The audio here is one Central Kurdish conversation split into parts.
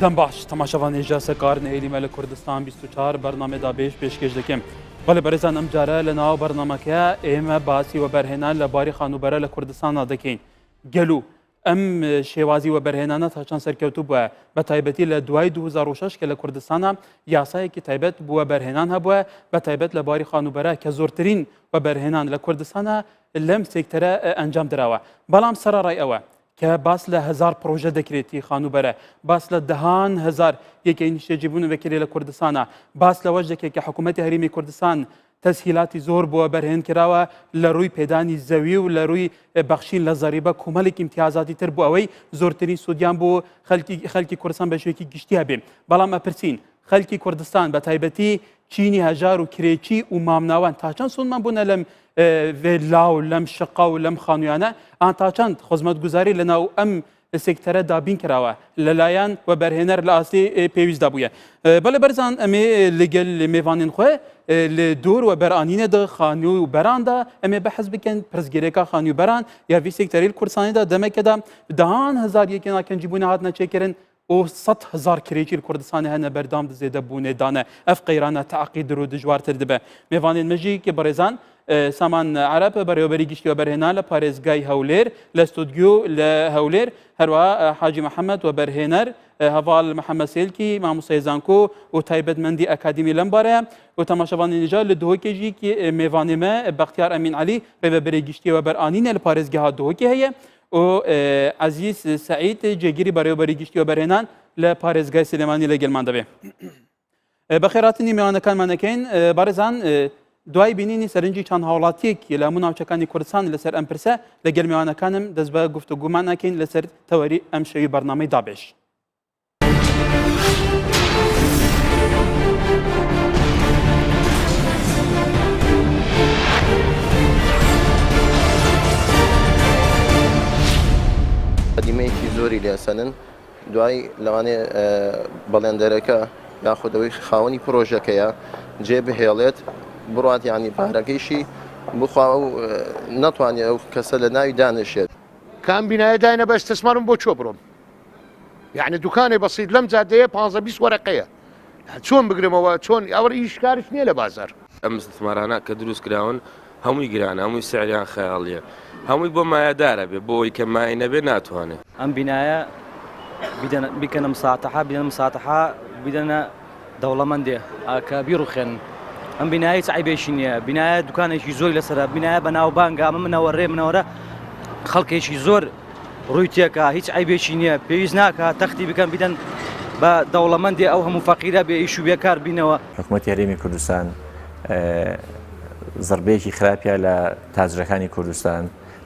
دم باش تماشاوان اجازه کارن ایلی مل کردستان 24 برنامه دا پیشکش دکم ولی برزان ام جاره لناو برنامه که ایم باسی و برهنان لباری خانوبره لکردستان دکین گلو ام شوازی و برهنانه تا چند سرکوتو بوه به تایبتی لدوای 2006 که لکردستان یاسای که تایبت بوه برهنان هبوه به تایبت لباری خانوبره که زورترین و برهنان لکردستان لم سکتره انجام دراوه بلام سر رای اوه که باس له هزار پروژه دکریتی خانوبره باس له دهان هزار یکی نشجیبون وکیلی لکردستان باس له وجه که حکومت هریمی کردستان تسهیلاتی زور بو برهن کراوه لروی پیدانی زوی و لروی بخشین لزریبه کمالک امتیازاتی تر بو اوی زورترین سودیان بو خلکی کردستان بشویکی گشتی هبیم بلام اپرسین خلکی کردستان به تایبتی چینی هجار و کریچی و مامناوان تا چند سون من بونه لم لاو لم شقا و لم خانویانه آن تا چند خدمتگزاری لناو ام سکتره دابین کراوه للایان و برهنر لاسی پیویز دابویه بله برزان امی لگل میوانین خواه لدور و برانین ده خانیو و بران ده امی بحث بکن پرزگیرکا خانیو بران یا وی سکتریل کردستانی ده دمه که ده دهان هزار یکی ناکن جیبونه هات نچه کرن و 100,000 کریچی کردستانی هنه بردام ده زیده بونه دانه اف قیرانه تعقید رو دجوار تردبه میوانین مجی که برزان سامان عرب برای گشتی و برهنان لپارێزگای هەولێر لە استودیو لە هەولێر هەروە حاجی محەممەد و بەرهێنەر هەواڵ محەممەد سێلکی مامۆستای زانکۆ و تایبەتمەندی ئەکادمی لەم بارەیە و تەماشەوانی نژاد لە دهۆکێژی میێوانێمە بەختیار ئەمین علی ڕێبەرەی گشتیەوە بەرئانینە لە پارێزگەها دهۆکێ هەیە و عەزیز سەعید جێگیری بەڕێوەبەری گشتی و بەرهێنان لە پارێزگای سلێمانی لە گەلمان دەبێ بەخێراتنی میوانەکانمان نەکەین بەڕێزان دوای بینینی سەرنجی چەند هاوڵاتیەکی لە هەموو ناوچەکانی کوردستان لەسەر ئەم پرسە لە گەلمیوانەکانم دەست بە گفتوگومان ناکەین لەسەر تەوەری ئەم شەوی بەرنامەی دابێش. دیمەیەکی زۆری لێسەنن دوای لەوانێ بەڵێندەرەکە یاخودەوەی خاوەنی پرۆژەکەیە جێبهێڵێت بڕات یعنی پارەکەیشی بخوا و نەتوانێت ئەو کەسە لە ناوی دانیشێت کام بینایە داینە بە استثمارم بۆ چۆ بڕۆم یعنی دوکانێ بەسیط لەم جادەیە 15-20 وەرەقەیە چۆن بگرمەوە چۆن ئەوە ئیشکارش نییە لە بازار ئەم استثمارانە کە دروست کراون هەمووی گرانە هەمووی سعریان خەیاڵیە هەمووی بۆ مایەدارە بێ بۆ ئەوەی کە مای نەبێ ناتوانێت ئەم بینایە بیکەنە مساتەحا بینە مساتەحا بینە دەوڵەمەندێ کە بیڕوخێن ئەم بینایی هیچ عیبێکی نییە بینایە دوکانێکی زۆری لەسەرە بینایە بە ناوبانگە ئەمە منەوەڕێ منەوەرە خەڵکێکی زۆر ڕووی تێکە هیچ عیبێکی نییە پێویست ناکە تەختی بکەن بیدەن بە دەوڵەمەندێ ئەو هەموو فەقیرە بێ ئیش و بێکار بینەوە حکوومەتی هەرێمی کوردستان زەربەیەکی خراپە لە تاجرەکانی کوردستان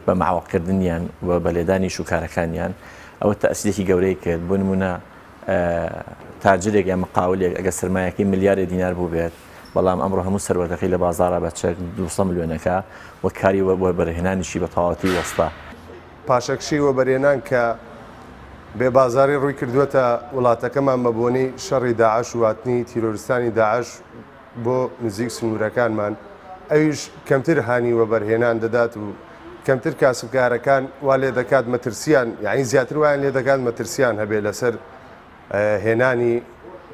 بە ماوەقکردنیان و بەلێدانی شوکارەکانیان ئەوە تەئسیرێکی گەورەی کرد بۆ نمونە تاجرێک یا مقاولێک ئەگە سرمایەکەی ملیارێ دینار بوو بێت بەڵام ئەمڕۆ هەموو سەروەتەکەی لە بازارە بە چەک 200 ملیۆنەکە وە کاری وە بەرهێنانیشی بە تەواوەتی وەستا پاشەکشی وە بەرهێنان کە بێبازاری ڕووی کردووەتە وڵاتەکەمان بە بۆنەی شەڕی داعش و هاتنی تیرۆریستانی داعش بۆ نزیک سنوورەکانمان ئەویش کەمتر هانی وە بەرهێنان دەدات و کەمتر کاسبکارەکان وا لێ دەکات مەترسیان یعنی زیاتر وایان لێ دەکات مەترسیان هەبێ لەسەر هێنانی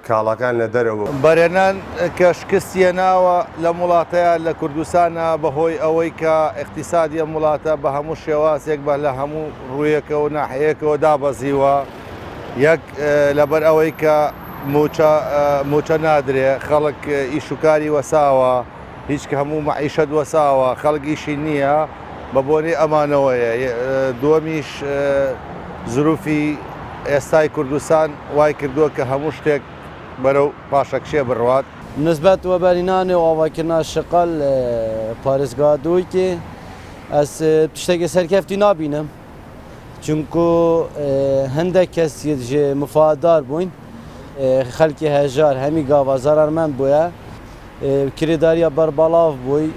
کاڵەکان لە دەرەوە بەرهێنان کە شکستیە ناوە لە وڵاتەیە لە کوردستانە بەهۆی ئەوەی کە اقتصادی ئەم وڵاتە بە هەموو شێوازێک بە لە هەموو ڕوویەکەوە ناحەیەکەوە دابەزیوە یەک لەبەر ئەوەی کە موچە نادرێ خەڵک ئیشوکاری وەساوە هیچ کە هەموو مەعیشەت وەساوە خەڵک ئیشی نییە بە بۆنەی ئەمانەوەیە دووەمیش زروفی ئێستای کوردستان وای کردووە کە هەموو شتێک بەرەو پاشەکشێ بڕوات نسبەت وەبەرینانی و ئاواکردنا شقە پارێزگا دوویکێ ئەس تشتێکی سەرکەفتی نابینم چونکو هەندێک کەسی ژێ مفادار بووین خەڵکی هەژار هەمی گاوا زەرەرمەند بووە کرێداریە بەربەڵاو بووی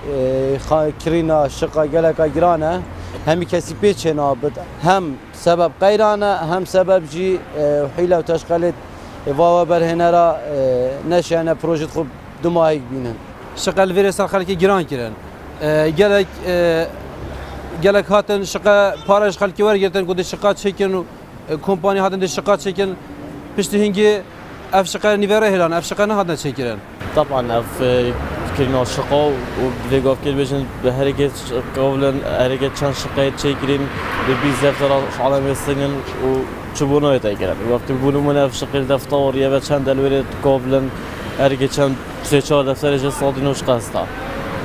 کرینە شقا گەلەکە گرانە هەمی کەسی پێچێنا بێت هەم سەبەب قەیرانە هەم سەبەب جی حیلە و تەشقەلێت واوە بەرهێنەرە نەشیانە پرۆژت خوب دومایک بینن شقە لەوێرە سەر خەڵکی گیران کردن gelek hatin şiqa paraj xelkî wergirtin ku di şiqa çêkin û kompanî hatin di şiqa çêkin پشتی هنگی اف شقه نیوره هلان اف شقه نهادن چیکرن طبعا اف كلنا شقة وفيقف كل بيجن بهرجة قبلا هرجة كان شقة تشيكرين ببيزاف ترى على مسنين وشبونه يتأكلن وقت بيقولوا منا في شقة دفتر يا كان دلوقتي قبلا هرجة كان تشيشار دفتر جالس صادين وش قاستا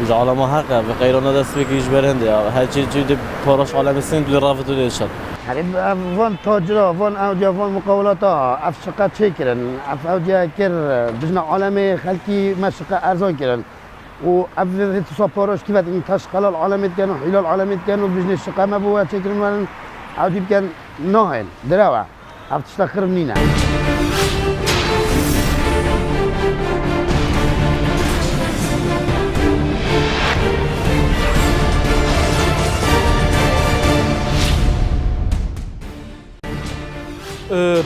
وإذا على ما حقه بغيرنا دست بيجيش برهند يا هالشيء جد باراش على مسنين دول رافضوا ليشان يعني فون تاجرة فون أوديا فون مقاولات أف شقة تشيكرن أف أوديا كر بجنا عالمي خلكي ما شقة أرزان كرن وأف تصبروش كيف إنتاج خلال العالمي كانوا حلال العالمي كانوا بجنا الشقة ما بوا تشيكرن ولا عودي كان ناهل دراوة أف تشتخر منينا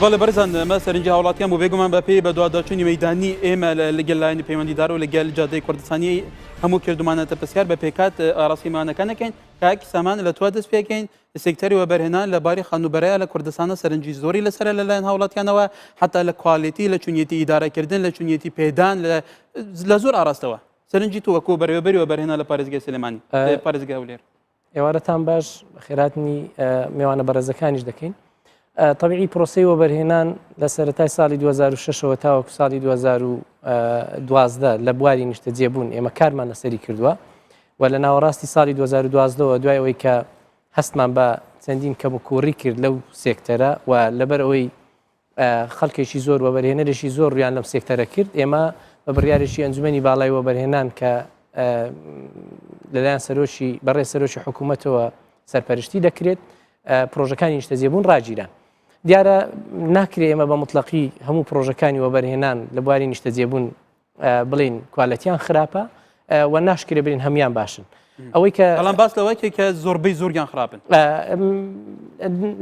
بله برزن ما سرنجی هاولاتیان بو بگم به پی به دواداچونی میدانی ایمل لگل لاین پیوندی دارو لگل جاده کردستانی همو کردمانه تپسیار به پیکات آراسی مانه کنه کن که سامان لتوادس پیکن سکتری و برهنان لباری خانوبرای لکردستان سرنجی زوری لسر لاین هاولاتیان و حتی لکوالیتی لچونیتی اداره کردن لچونیتی پیدان لزور آراستوا سرنجی تو وکو بری و برهنان لپارزگی سلیمانی پارزگی هولیر ئێوارەتان باش خێراتنی میوانە بەڕێزەکانیش دەکەین. طبیعی پرۆسی وەبەرهێنان لە سەرەتای ساڵی 2006ەوە تاوەکو ساڵی 2012 لە بواری نیشتەجێبوون ئێمە کارمان لەسەری کردووە و لە ناوەڕاستی ساڵی 2012ەوە دوای ئەوەی کە هەستمان بە چەندین کەم و کوڕی کرد لەو سێکتەرە و لەبەر ئەوەی خەڵکێکی زۆر وەبەرهێنەرێکی زۆر ڕویان لەم سێکتەرە کرد ئێمە بە بڕیارێکی ئەنجومەنی باڵای وەبەرهێنان کە لەلایەن سەرۆشی بەڕێ سەرۆشی حکوومەتەوە سەرپەرشتی دەکرێت پرۆژەکانی نیشتەجێبوون ڕاگیران. دیارە ناکرێ ئێمە بە مطلقی هەموو پرۆژەکانی وەبەرهێنان لە بواری نیشتەجێبوون بڵین کوالەتیان خراپە و ناشکرێ برین هەمیان باشن. ئەوەی کە بەڵام باس لەوەیە کە زۆربەی زۆریان خراپن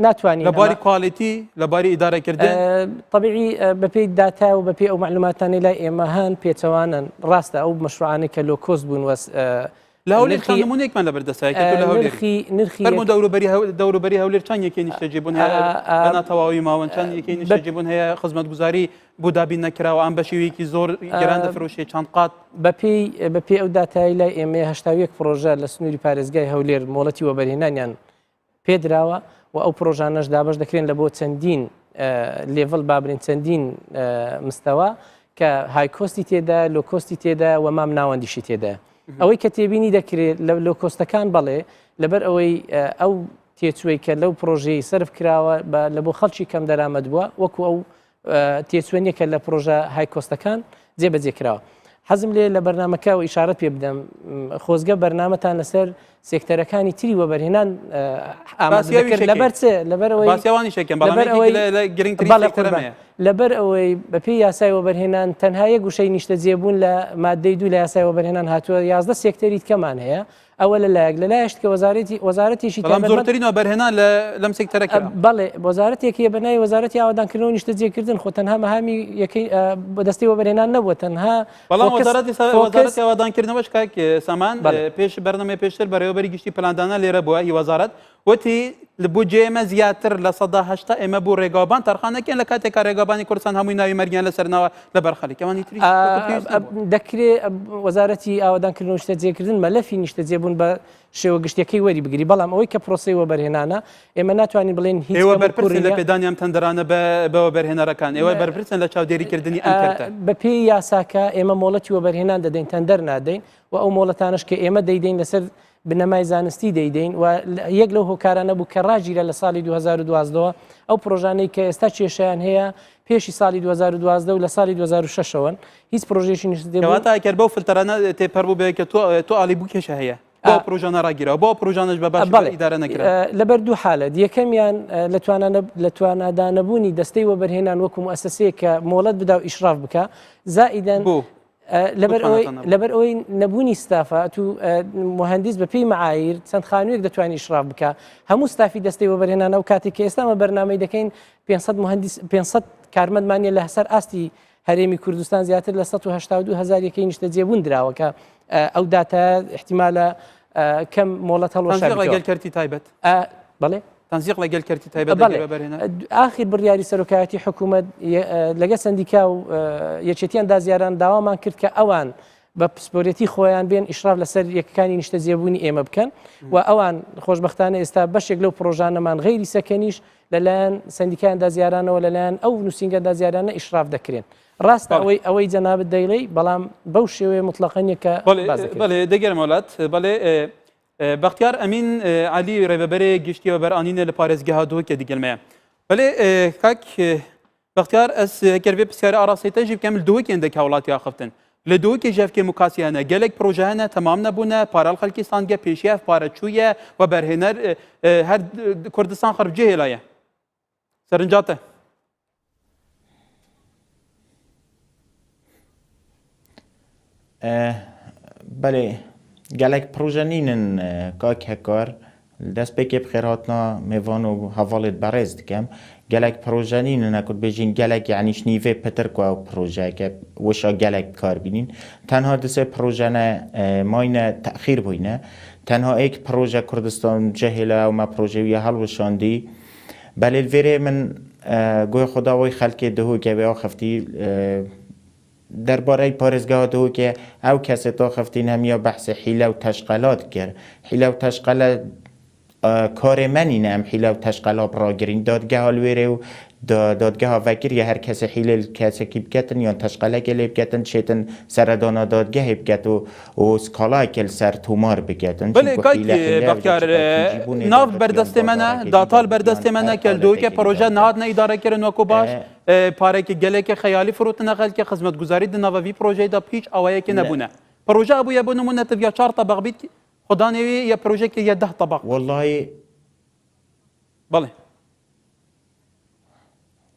ناتوانین لە باری کوالەتی لە باری ئیدارەکردن طبیعی بەپێی داتا و بەپێی ئەو معلوماتانی لای ئێمە هەن پێچەوانن ڕاستە ئەو مەشروعانەی کە لۆ کۆست بوون لە هەولێر چەند نمونەیەکمان لەبەردەستایە کە تۆ لە نرخی فەرموو دەوروبەری هەولێر چەند یەکەی نیشتەجێبوون هەیە بە ناتەواوی ماوەن چەند یەکەی نیشتەجێبوون هەیە خزمەتگوزاری بۆ دابین نەکراوە ئەم بە شێوەیەکی زۆر گەران دەفرۆشێ چەند قات بەپێی ئەو داتایی لای ئێمە 81 پرۆژە لە سنووری پارێزگای هەولێر مۆڵەتی وەبەرهێنانیان پێدراوە و ئەو پرۆژانەش دابش دەکرێن لە بۆ چەندین لێڤڵ بابرین چەندین مستەوە کە های کۆستی تێدا لۆ کۆستی تێدا و مام ناوەندیشی تێدا. ئەوەی کە تێبینی دەکرێت لە کۆستەکان بەڵێ لەبەر ئەوەی ئەو تێچووی کە لەو پرۆژەی سرف کراوە لە بۆ خەڵکی کەم دەرامەد بووە وەکو ئەو تێچوێنێکە لە پرۆژە های کۆستەکان جێبەجێ کراوە. حەزم لێ لە بەرنمەکە و ئیشارەت پێ بدەم خۆزگە بەرنامەتان لەسەر سێکتەرەکانی تری وەبەرهێنان لەبەر ئەوەی بەپێی یاسای وەبەرهێنان تەنها یەک گوشەی نیشتەجێبوون لە مادەی دوو لە یاسای وەبەرهێنان هاتووە 11 سێکتەری کەمان هەیە ئەوە لەلایەک کە وەزارەتیشی زۆرترین وەبەرهێنان لەم سێکتەرەکە بەڵێ وەزارەتێکی بەناوی وەزارەتی ئاوادانکردنەوە و نیشتەجێکردن خۆ تەنها مەهامی یەکەی بەدەستی وەبەرهێنان نەبووە تەنها بەڵام وەزارەتی ئاوادانکردنەوەش کاک سامان پێش بەرنامەی پێشتر بەڕێوەبەری گشتی پلاندانە لێرە بووە هی وەزارەت وتی لە بودجێ ئێمە زیاتر لە 180 ئێمە بۆ ڕێگابان تەرخانەکەن لە کاتێکا ڕێگابانی کوردستان هەمووی ناوی مەرگیان لەسەرناوە لە بەرخەڵێکەوانی تری دەکرێت وەزارەتی ئاوادانکردن و نیشتەجێکردن مەلەفی نیشتەجێبوون بە شێوە گشتەکەی وەری بگری بەڵام ئەوەی کە پرۆسی وەبەرهێنانە ئێمە ناتوانین بڵێن هیچ ئێوە بەرپرسن لە پێدانیان تەندەرانە بە وەبەرهێنەرەکان ئێوە بەرپرسن لە چاودێریکردنی ئەم کەرتە بەپێی یاساکە ئێمە مۆڵەتی وەبەرهێنان دەدەین تەندەر نادەین و ئەو مۆڵەتانش کە ئێمە دەیدەین لەسەر بنەمای زانستی دەیدەین و یەک لەو هۆکارانە بوو کە ڕاگیرە لە ساڵی 2012 ئەو پرۆژانەی کە ئێستا کێشیان هەیە پێشی ساڵی 2012 و لە ساڵی 2006ەوەن هیچ پرۆژێکی نیشتەکرد بەو فلتەرانە تێپەر بوو بێ کە تۆ ئالی بوو کێشە هەیە بۆ پرۆژانە ڕاگیرەوە بۆ پرۆژانش بە باش ئیدارە نەکرا لەبەر دوو حالەت یەکەمیان لە توانادانەبوونی دەستەی وەبەرهێنان وەکو مؤسسەیەک کە مۆڵەت بدا و ئیشراف بکە زائیدەن لەبەر ئەوەی نەبوونی ستافە تو مهندس بەپێی معایر چەند خانوویەک دەتوانانی ئیشراف بکە هەموو ستافی دەستەی وەبەرهێنانە و کاتێک کە ئێستامە بەرنامەی دەکەین 500 کارمەندمانە لە هەسەر ئاستی هەرێمی کوردستان زیاتر لە 182,000 یەکەی نیشتەجێبوون دراوەکە ئەو داتە احتیمالە کەم مۆڵەت هەڵوەشارگەلکەرتی تایبەت بەڵێ تەنزیق لەگەل کردی تایبەت بەرهێنا ئاخر بڕیاری سەرۆکایەتی حکوومەت لەگە سندیکا و یەکێتیان دازیاران داوامان کرد کە ئەوان بە پسپۆرەتی خۆیان بێن ئیشراف لەسەر یەکەکانی نیشتە جێبوونی ئێمە بکەن و ئەوان خۆشبەختانە ئێستا بەشێک لەو پرۆژانەمان غەیری سەکەنیش لەلایەن سندیکایان دازیارانەوە لەلایەن ئەو نووسینگە دازیارانە ئیشراف دەکرێن ڕاستە ئەوەی جەنابەت دەیڵێ بەڵام بەو شێوەیە مطلقەنیە کە بەڵێ دەگەرم وڵات بەڵێ بەختیار ئەمین علی ڕێبەبەرێ گشتیەوە بەرئانینە لە پارێزگەها دووەکە دیگەلمەیە بەڵێ کاک بەختیار ئەس گەربێ پرسیارە ئاراسەیتەژی بکەم لە دووەکێن دەکا وڵاتی خفتن لە دووەکێ ژەفکێ مکاسیانە گەلێک پرۆژەهەنە تەمام نەبوونە پارال خەڵکی سانگە پێشیە پارەچوویە و بەرهێنەر هەر کوردستان خەربجێ هێلایە سەرنجاتە بەێ gelek projenînin kak hekar destpêkê bixêrhatna mêvan û hevalê berêz dikem gelek projenînin ku bêjîn gelek yanî nîvê pitir ku ew projeyeke wişa gelek karbînîn tenha disê projene mayne texîr bûyne tenha êk proje Kurdistan cehêle ew me projeyê helwişandî belê vêrê min goya xda wî xelkê dihûke vê axeftî درباره پارێزگاها دووکێ ئەو کەسێ تا خفتین هەمیە بەحسە حیلە و تەشقەلات کرد حیلە و تەشقەلە کارێ منینە ئەم حیلە و تەشقەلا بڕاگرین دادگەها لێرێ و دادگەها vekiriye her kese hîlê kesekî biketin yan teşqelekê lê biketin çêtin seredana dadgehê biket û skalayekê li ser tomar biketin Bilê Bextiyar nav berdestê me ne datal berdestê me ne keldûke proje nehatine îdarekirin wekû baş parekî gelekê xeyalî firotine xelkê xizmetguzarî di nava vî projeyê de hiç awayekê nebûne proje bûye bu nimûne tiviya 4 tebaq bît xudanê wî ya projeyekê ya 10 tebaq Wallahî Belê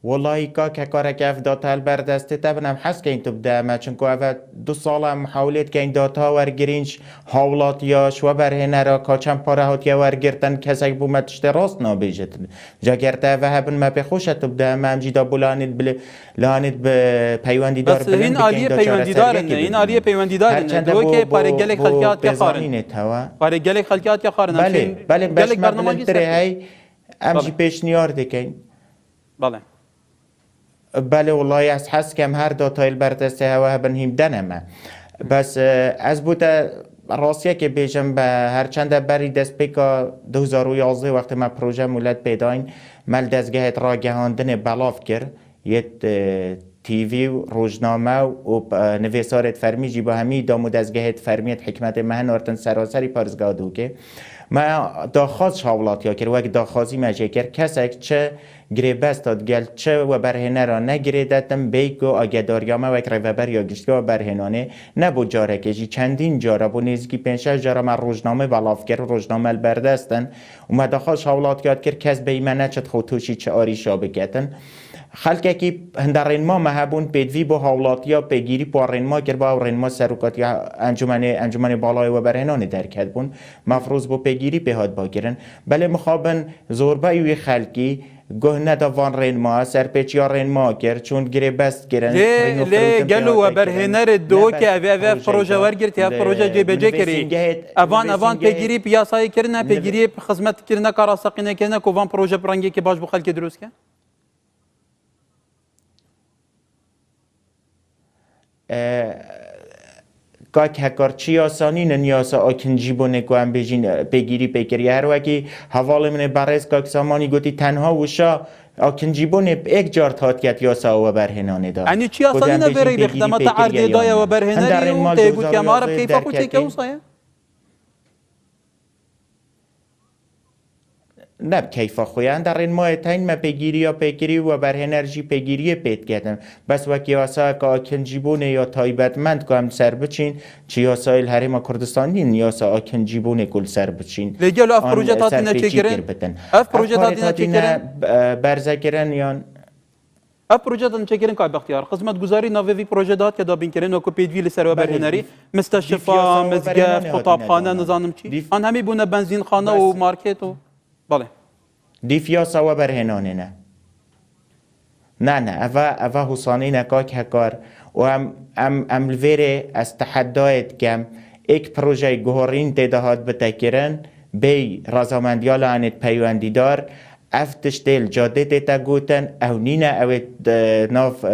والله که کارک اف داتا البردسته تبنم حس که این تو بده ما چون که اول 2 سال محاولت که این داتا ورگرینش حولات یا شو برهنه را کاچم پاره هات یا ورگرتن کسی بوم تشت راست نابیجت جا گرته و هبن ما بخوشه تو بده ما همجی دا بلانید بله لانید به پیوندی دار بس این عالیه پیوندی دارن این عالیه پیوندی دارن دو که پارگل خلقیات که خارن پارگل خلقیات که خارن بله بس برنامه های همجی پیشنیار دکین بله بله والله از حس کم هر داتایل بردسته هوا هبن هم دنمه بس از بوده راستیه که بیشم به هر چند بری دست پیکا 2011 وقتی ما پروژه مولد پیداین مل دستگاهت را گهاندن بلاف کرد یه تیوی و روزنامه و نویسارت فرمیجی با همی دامو دستگاهت فرمیت حکمت مهن ارتن سراسری پارزگاه دوکه ما داخواست شاولات یا کرد وقت داخوازی مجه کرد کسک چه گریبست داد گل چه و برهنه را نگریدتم بیگو آگهداریامه وک روبر یا گشتگاه برهنانه نبود جاره کشی چندین جاره بو نزدیکی 5-6 جاره من روزنامه بلاف کرد روزنامه البردستن و ما داخواست شاولات یاد کرد کس بیمنه چه خوتوشی چه آریشا بکتن خلقه که هندرین ما مهبون پیدوی با حولاتیا پیگیری پارین ما کرد با رین ما سرکاتی انجمن بالای و برهنان درکت بون مفروض با پیگیری پیهاد باگیرن بله مخابن زوربه یوی خلقی گه ندوان رین ما سرپیچی رین ما کرد چون گره بست گرن لی گلو و برهنر دو که اوه پروژه ورگرتی اوه پروژه جی بجه کری اوان پیگیری پیاسایی کرنه پیگیری خدمت کرنه کارا سقینه کرنه که وان پروژه برانگی که باش بو خلق دروست که که هکارچی آسانی نیاسا آکنجی بونه که هم بجین بگیری بگیری هر وکی حوال من برز که سامانی گوتی تنها وشا آکنجی بونه یک جار تاتیت یاسا و برهنانه دار یعنی چی آسانی نبری بخدمات عرض دای و برهنانی و تیگوت که مارب کیفا خوچه که اوصایه؟ نه کیفا خویان در این ماه تاین ما پیگیری یا پیگیری و بر انرژی پیگیری پید کردم بس وکی آسا که آکنجیبونه یا تایبتمند که هم سر بچین چی آسایل حریم کردستانی نیاسا آکنجیبونه کل سر بچین لیگه اف پروژه تاتی نچه گرن؟ اف پروژه تاتی نچه گرن؟ برزه گرن یا اف پروژه تاتی نچه گرن که بختیار خدمت گذاری ناوی پروژه داد که دابین کرن و که پیدوی لسر و برهنری مستشفا مزگفت خطابخانه نظانم چی؟ آن همی بونه بنزین خانه و مارکت و بله دیفیاسا و برهنانه نه اوه حسانی نکاک هکار و ام الویره از تحدایت کم ایک پروژه گوهرین تدهات بتکرن بی رازامندیا لعنت پیوندیدار اف تشتیل جاده دیتا گوتن او نینه او ناف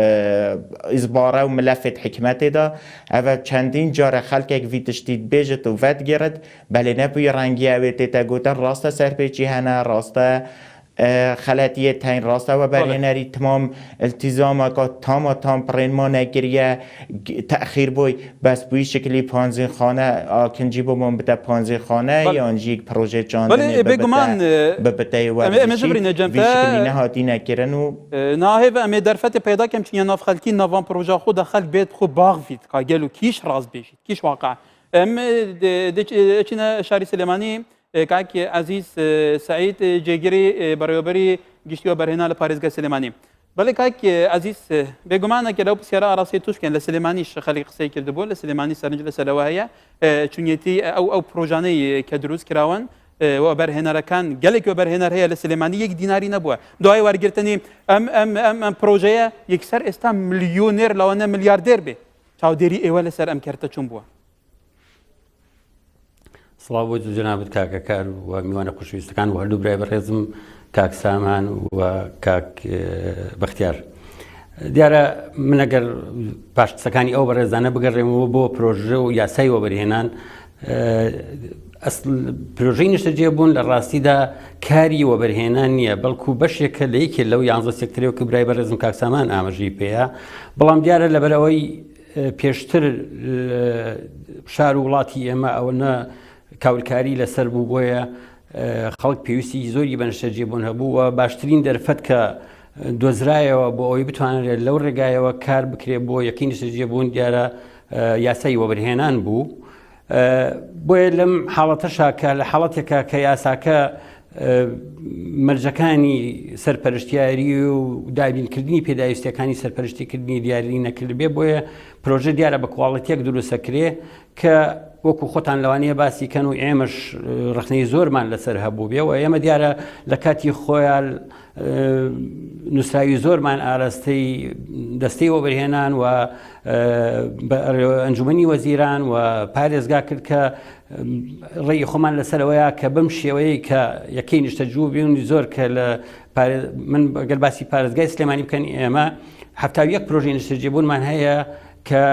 ازباره و ملفت حکمت دا او چندین جار خلق اک وی تشتید بیجت و ود گرد بله نبوی رنگی او دیتا گوتن راسته سرپیچی هنه راسته خلاتیه تاین راسته و برهنری تمام التزام که تام پرین ما نگریه تأخیر بوی بس بوی شکلی پانزین خانه کنجی بومون بده پانزین خانه یا انجی پروژه جاندنی ببته و بشی شکلی نهاتی نکرن و ناهی و امی درفت پیدا کم چنین ناف خلکی نوان پروژه خود خلق بیت خود باغ فید که گلو کیش راز بیشید کیش واقع اچنا شاری سلیمانی کاک عزیز سعید جگری برابری گشتی و برهنه لپارێزگای سلێمانی بەڵێ کاک عزیز بێگومانە کە لەو پرسیارە ئاراسی توشکێن لە سلێمانیش خەڵی قسەی کردبوو لە سلێمانی سەرنج لەسەرەوە هەیە چونیەتی ئەو پرۆژانەی کە دروست کراون و بەرهێنەرەکان گەلێک و بەرهێنەر هەیە لە سلێمانی یەک دیناری نەبووە دوای وەرگرتنی ئەم پرۆژەیە یەکسەر ئێستا ملیۆنێر لەوانە ملیاردێر بێ چاودێری ئێوە لەسەر ئەم کەرتە چۆن بووە سڵاو بۆ جنابەت کاکەکار و میوانە خۆشەویستەکان و هەردوو برای بەڕێزم کاک سامان و کاک بەختیار دیارە من ئەگەر پاش قسەکانی ئەو بەڕێزانە بگەڕێمەوە بۆ پرۆژە و یاسای وەبەرهێنان پرۆژەی نیشتەجێبوون لە ڕاستیدا کاری وەبەرهێنان نییە بەڵکو بەشێکە لە یەکێ لەو 11 سێکتەرێک برای بەڕێزم کاک سامان ئاماژەی پێەیە بەڵام دیارە لەبەرەوەی پێشتر شار و وڵاتی ئێمە ئەوە کاولکاری لەسەر بوو بۆیە خەڵک پێویستی زۆری بە نیشتەجێبوون هەبوو و باشترین دەرفەت کە دۆزرایەوە بۆ ئەوەی بتوانێت لەو ڕێگایەوە کار بکرێت بۆ یەکەی نیشتەجێبوون دیارە یاسای وەبەرهێنان بوو بۆیە لەم حاڵەتەشا کە لە حاڵەتێکە کە یاساکە مەرجەکانی سەرپەرشتیاری و دابینکردنی پێداویستیەکانی سەرپەرشتیکردنی دیاری نەکرد بێ بۆیە پرۆژە دیارە بە کواڵەتیەک دروستەکرێ کە وەکو خۆتان لەوانەیە باسی کەن و ئێمەش ڕخنەی زۆرمان لەسەر هەبوو بێ و ئێمە دیارە لە کاتی خۆیان نووسراوی زۆرمان ئاراستەی دەستەی وەبەرهێنان و ئەنجومەنی وەزیران و پارێزگا کرد کە ڕێی خۆمان لەسەرەوەیە کە بەم شێوەیە کە یەکەی نیشتەجوو بێن زۆر کە لە من گەر باسی پارێزگای سلێمانی بکەن ئێمە 71 پرۆژەی نیشتەجێبوونمان هەیە کە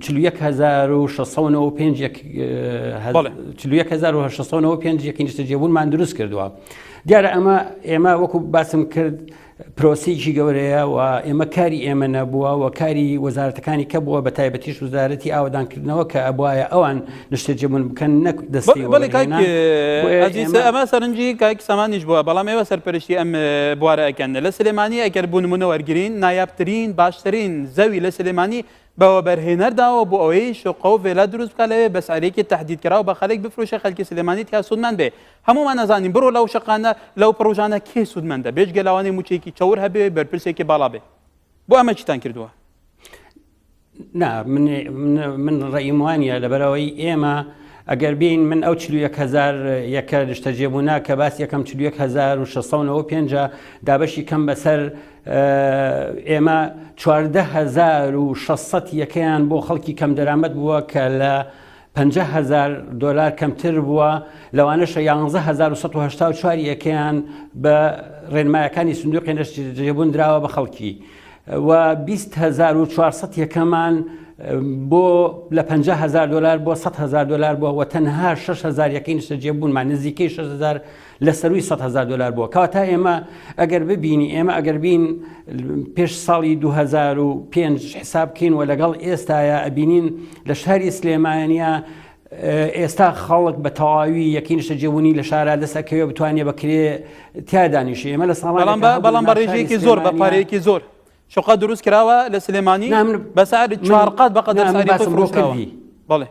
41695 یەکی نیشتەجێبوونمان دروست کردووە دیارە ئێمە وەکو باسم کرد پرۆسەیەکی گەورەیە و ئێمە کاری ئێمە نەبووە و کاری وەزارەتەکانی کە بووە بە تایبەتیش وزارەتی ئاوادانکردنەوە کە ئەبوایە ئەوان نیشتەجێبوون بکەن نەک دەستی ئەمە سەرنجی کاک سامانیش بووە بەڵام ئێوە سەرپەرشتی ئەم بوارە ئەکەن لە سلێمانی ئەگەر بوونمونە وەرگرین نایابترین باشترین زەوی لە سلێمانی بەوە بەرهێنەرداوە بۆ ئەوەی شقە و vێلا دروست بکە لەوێ بە سعرێکی تهدیدکراوە بە خەڵک بفرۆشە خەڵکی سلێمانی تیا سوودمەند بێ هەمومان نەزانین بڕۆ لەو شقانە لەو پرۆژانە کێ سوودمەندە بێژگە لەوانەی موچێکی چەور هەبێ بەرپرسێکی باڵا بێ بۆ ئەمە چیتان کردووە من ڕێیم وانە لەبەرەوەی ئێمە ئەگەر بین من ئەو 41,000 یەکە نیشتەجێبوونا کە باس یەکەم 41,605 دابەشی کەم بەسەر ئێمە 14,600 یەکەیان بۆ خەڵکی کەم دەرامەت بووە کە لە 50,000 دلار کەمتر بووە لەوانەشە 11,184 یەکەیان بە ڕێنمایەکانی سندوقی نیشتەجێبوون دراوە بە خەڵکی و 20,400 یەکەمان بۆ لە 50,000 دلار بۆ 100,000 دلار بووە و تەنها 6,000 یەکەی نیشتەجێبوونمان نزیکەی 6,000 لە سەروی 100,000 دلار بووە کەواتە ئێمە ئەگەر ببینی ئێمە ئەگەر بین پێش ساڵی 2005 حساب بکەین و لەگەڵ ئێستاە ئەبینین لە شاری سلێمانیە ئێستا خەڵک بە تەواوی یەکەی نیشتەجێبوونی لە شارە دەسەکەوێ بتوانێت بکرێ تیادانیشی ئێمە لە ساڵان بەڵام بە ڕێژەیەکی زۆر بە پارەیەکی زۆر شقە دروست کراوە لە سلێمانی بەسعر 4 قات بەقەدەر ساری فڕۆشکردی بەڵێ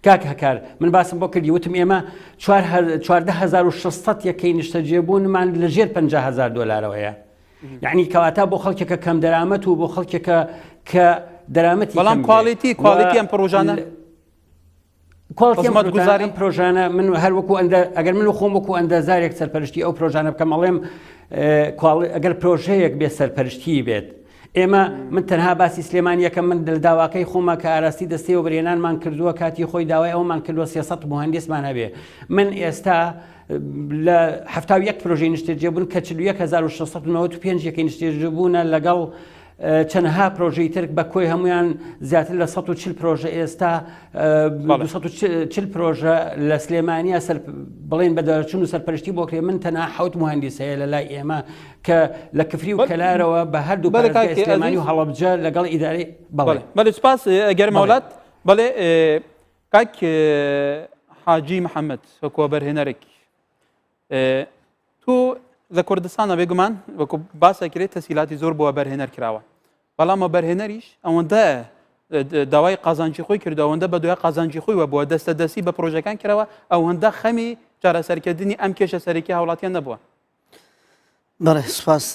کاک هەکار من باسم بۆ کردی وتم ئێمە 14,600 یەکەی نیشتەجێبوونمان لەژێر 50,000 دلارەوەیە یعنی کەواتە بۆ خەڵکێکە کەم دەرامەت و بۆ خەڵکێکە کە دەرامەتی بەڵام کواڵیتی ئەم پرۆژانە گوزاری پرۆژانە من هەر وەکو ئەگەر من خۆم وەکو ئەندازارێک سەرپەرشتی ئەو پرۆژانە بکەم ئەڵێم ئەگەر پرۆژەیەک بێت سەرپەرشتی بێت ئێمە من تەنها باسی سلێمانیەکە من داواکەی خۆمە کە ئاراستی دەستی و برێنانمان کردووە کاتی خۆی داوای ئەومان کردووە 300 مهندسمان هەبێ من ئێستا لە 71 پرۆژەی نیشتێجێبوون کە 41695 یەکەی نیشتێجێبوونە لەگەڵ چەندها پرۆژەی تر بە کۆی هەمویان زیاتر لە 140 پرۆژە ئێستا 240 پرۆژە لە سلێمانیا بڵێن بە دەرچوون و سەرپەرشتی بۆ کرێ من تەنها 7 مهندس هەیە لە لای ئێمە کە لە کفری و کەلارەوە بە هەردوو پارێزگای سلێمانی و هەڵەبجە لەگەڵ ئیدارەی بەڵێ سپاس گەرم هەولات بەڵێ کاک حاجی محەممەد وەکووە بەرهێنەرێک تو لە کوردستانە بێگومان وەکو باسەکرێت تەسیلاتی زۆر بووە بەرهێنەر کراوە بەڵامە بەرهێنەریش ئەوەندە داوای قازانجی خۆی کردو ئەوەندە بە دوای قازانجی خۆی وە بووە دەستە دەستی بە پرۆژەکان کراوە ئەوەندە خەمی چارەسەرکردنی ئەم کێشە سەرەکی هاوڵاتیان نەبووە. بەڵێ سپاس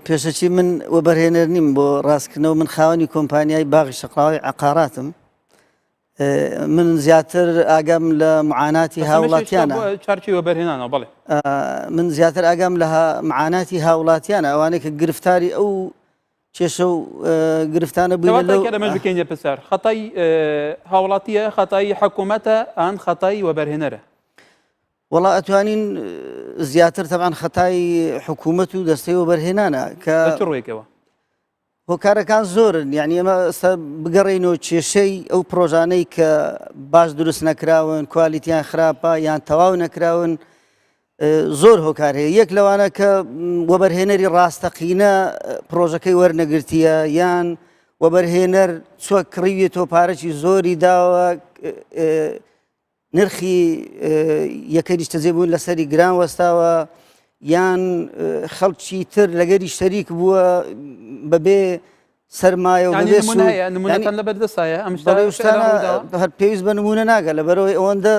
پێشەچی من وە بەرهێنەر نیم بۆ ڕاستکردنەوە من خاوەنی کۆمپانیای باغی شەقڵاوی عقاراتم من زیاتر ئاگام لە معاناتی هاوڵاتیانە چارچی وە بەرهێنانەوە بڵێ من زیاتر ئاگام لە معاناتی هاوڵاتیانە ئەوانەیە کە گرفتاری ئەو کێشە و گرفتانە بوومەش بکەینە پرسیار خەتای هاوڵاتیە خەتای حکوومەتە ئان خەتای وە بەرهێنەرە وڵا ئەتوانین زیاتر تەبان خەتای حکوومەت و دەستەی وە بەرهێنانە کە ڕێکەوە هۆکارەکان زۆرن یعنی ئەمە بگەڕێنەوە کێشەی ئەو پرۆژانەی کە باش دروست نەکراون کوالیتیان خراپە یان تەواو نەکراون زۆر هۆکار هەیە یەک لەوانە کە وەبەرهێنەری ڕاستەقینە پرۆژەکەی وەرنەگرتیە یان وەبەرهێنەر چوە کڕیوێتەوە پارەی زۆری داوە نرخی یەکەی نیشتەجێبوون لەسەری گران وەستاوە یان خەڵکی تر لەگەری شەریک بووە بەبێ سەرمایە و نمونەکان لە بەردەستایە ئەم هەر پێویست بە نمونە ناگە لەبەرەوەی ئەوەندە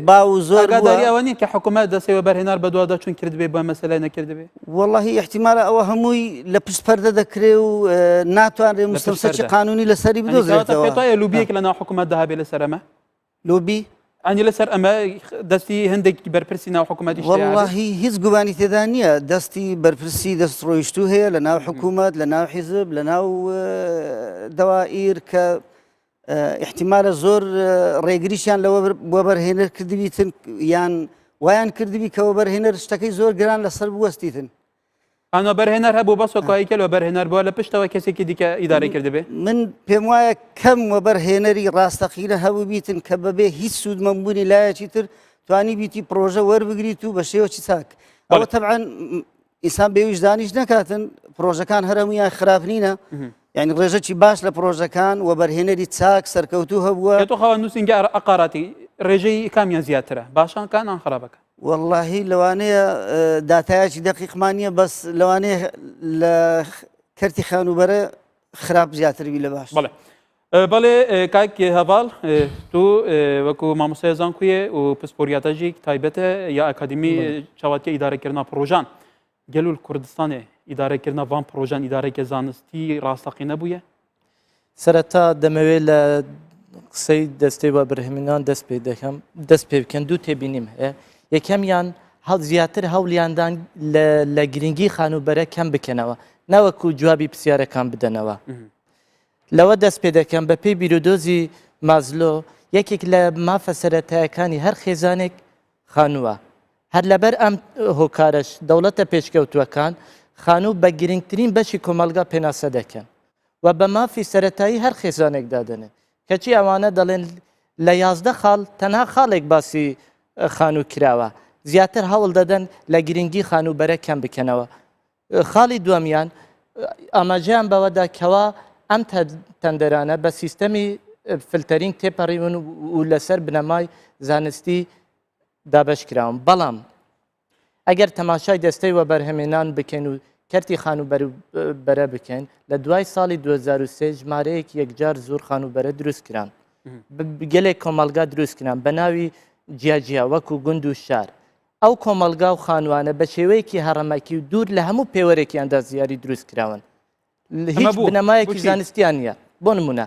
با و زۆر ئەوە نیە کە حکوومەت دەستەوە بەرهێنار بە دووادە چون کردبێ بە مەسەلای نەکردبێ وەڵڵاهی احتیمالە ئەوە هەمووی لە پشت پەردە دەکرێ و ناتوانرێ مستەمسەکی قانونی لەسەری بدۆزرێتەوە لوبیەک لە ناو حکوومەت داهابێ لەسەر ئەمە لوبی ئەنی لەسەر ئەمە دەستی هەندێکی بەرپرسی ناو حکوومەتی وەڵڵاهی هیچ گومانی تێدا نییە دەستی بەرپرسی دەست ڕۆیشتوو هەیە لە ناو حکوومەت لە ناو حیزب لە ناو دەوائیر کە احتیمالە زۆر ڕێگریشیان لەوە بۆ بەرهێنەر کردبیتن یان وایان کردبی کەەوە بەرهێنەر شتەکەی زۆر گران لەسەر بوەستیتن ئەنە بەرهێنەر هەبوو بەسۆکایکە لە بەرهێنەر بووە لە پشتەوە کەسێکی دیکە ئیدارەی کردبێ من پێم وایە کەم وە بەرهێنەری ڕاستەقینە هەبوو بیتن کە بەبێ هیچ سوودمەمبوونی لایەکی تر توانی بیتی پرۆژە وەربگریت و بە شێوەی چاک ئەوە تەبعاً ئینسان بێویش دانیش نەکاتن پرۆژەکان هەرەمویان خراپ نینە یعنی ڕێژەکی باش لە پرۆژەکان و بەرهێنەری چاک سەرکەوتوو هەبووە تۆ خاوەن نووسنگە ئەقاراتی ڕێژەی کامیان زیاترە باشان ئان خراپەکە واللهی لەوانەیە داتایکی دەقیقمانیە بەس لەوانەیە لە کەرتی خانوبەرە خراپ زیاتربی لە باش بەڵێ کاک هەڤاڵ تو وەکو مامۆستای زانکویە و پسپۆریاتەژێک تایبەتە یا ئەکادمی چاوەتیە ئیدارەکردنا پرۆژان گەلول کوردستانێ ئیدارەکردنا وان پرۆژان ئیدارێکە زانستی ڕاستەقینە بووە سەرەتا دەمەوێت لە قسەی دەستەی وە بەرهێنان دەست پێ بکەن دوو تێبینیم هەیە یەکەمیان زیاتر هەوڵیاندان لە گرنگی خانوبەرە کەم بکەنەوە نەوەکو جوابی پرسیارەکان بدەنەوە لەوە دەست پێ دەکەم بە پێی بیرودۆزی مازلۆ یەکێک لە مافە سەرەتایەکانی هەر خێزانێک خانووە هەر لەبەر ئەم هۆکارش دەوڵەتە پێشکەوتووەکان خانوو بە گرنگترین بەشی کۆمەلگا پێناسە دەکەن و بە مافی سەرەتایی هەر خێزانێک دادنێت کەچی ئەوانە دەڵێن لە 11 خاڵ تەنها خاڵێک باسی خانوو کراوە زیاتر هەوڵ دەدەن لە گرنگی خانوبەرە کەم بکەنەوە خاڵی دووەمیان ئاماژەیان بەوەدا کەوا ئەم تەندەرانە بە سیستەمی فلتەرینگ تێپەڕیون و لەسەر بنەمای زانستی دابەشکراون بەڵام ئەگەر تەماشای دەستەی وە بەرهەمێنان بکەن و کەرتی خانوبەرە بکەن لە دوای ساڵی 2023 ژمارەیەک یەکجار زۆر خانوبەرە دروستکران گەلێک کۆمەلگا دروستکران بە ناوی جیاجیا وەکو گوند و شار ئەو کۆمەلگا و خانوانە بە شێوەیەکی هەڕەمەکی و دوور لە هەموو پێوەرێکیاندا زیاری دروستکراون هیچ بنەمایەکی زانستیان نیە بۆ نمونە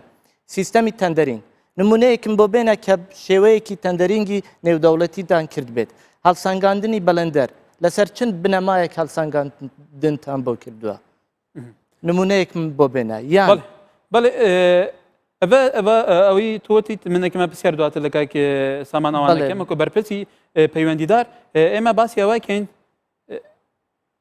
سیستەمی تەندەرین نمونەیەکم بۆ بێنە کە شێوەیەکی تەندەرینگی نێودەوڵەتیدان کرد بێت هەڵسەنگاندنی بەلەندەر لەسەر چەند بنەمایەک هەڵسەنگاندنتان بۆ کردووە نمونەیەکم بۆ بێنە یان بەڵێ ئەوەی تۆتی منێکمە پرسیار دواتر لە کاک سامان ئەوانەکەمەکە بەرپرسی پەیوەندیدار ئێمە باسی ئەوەکەین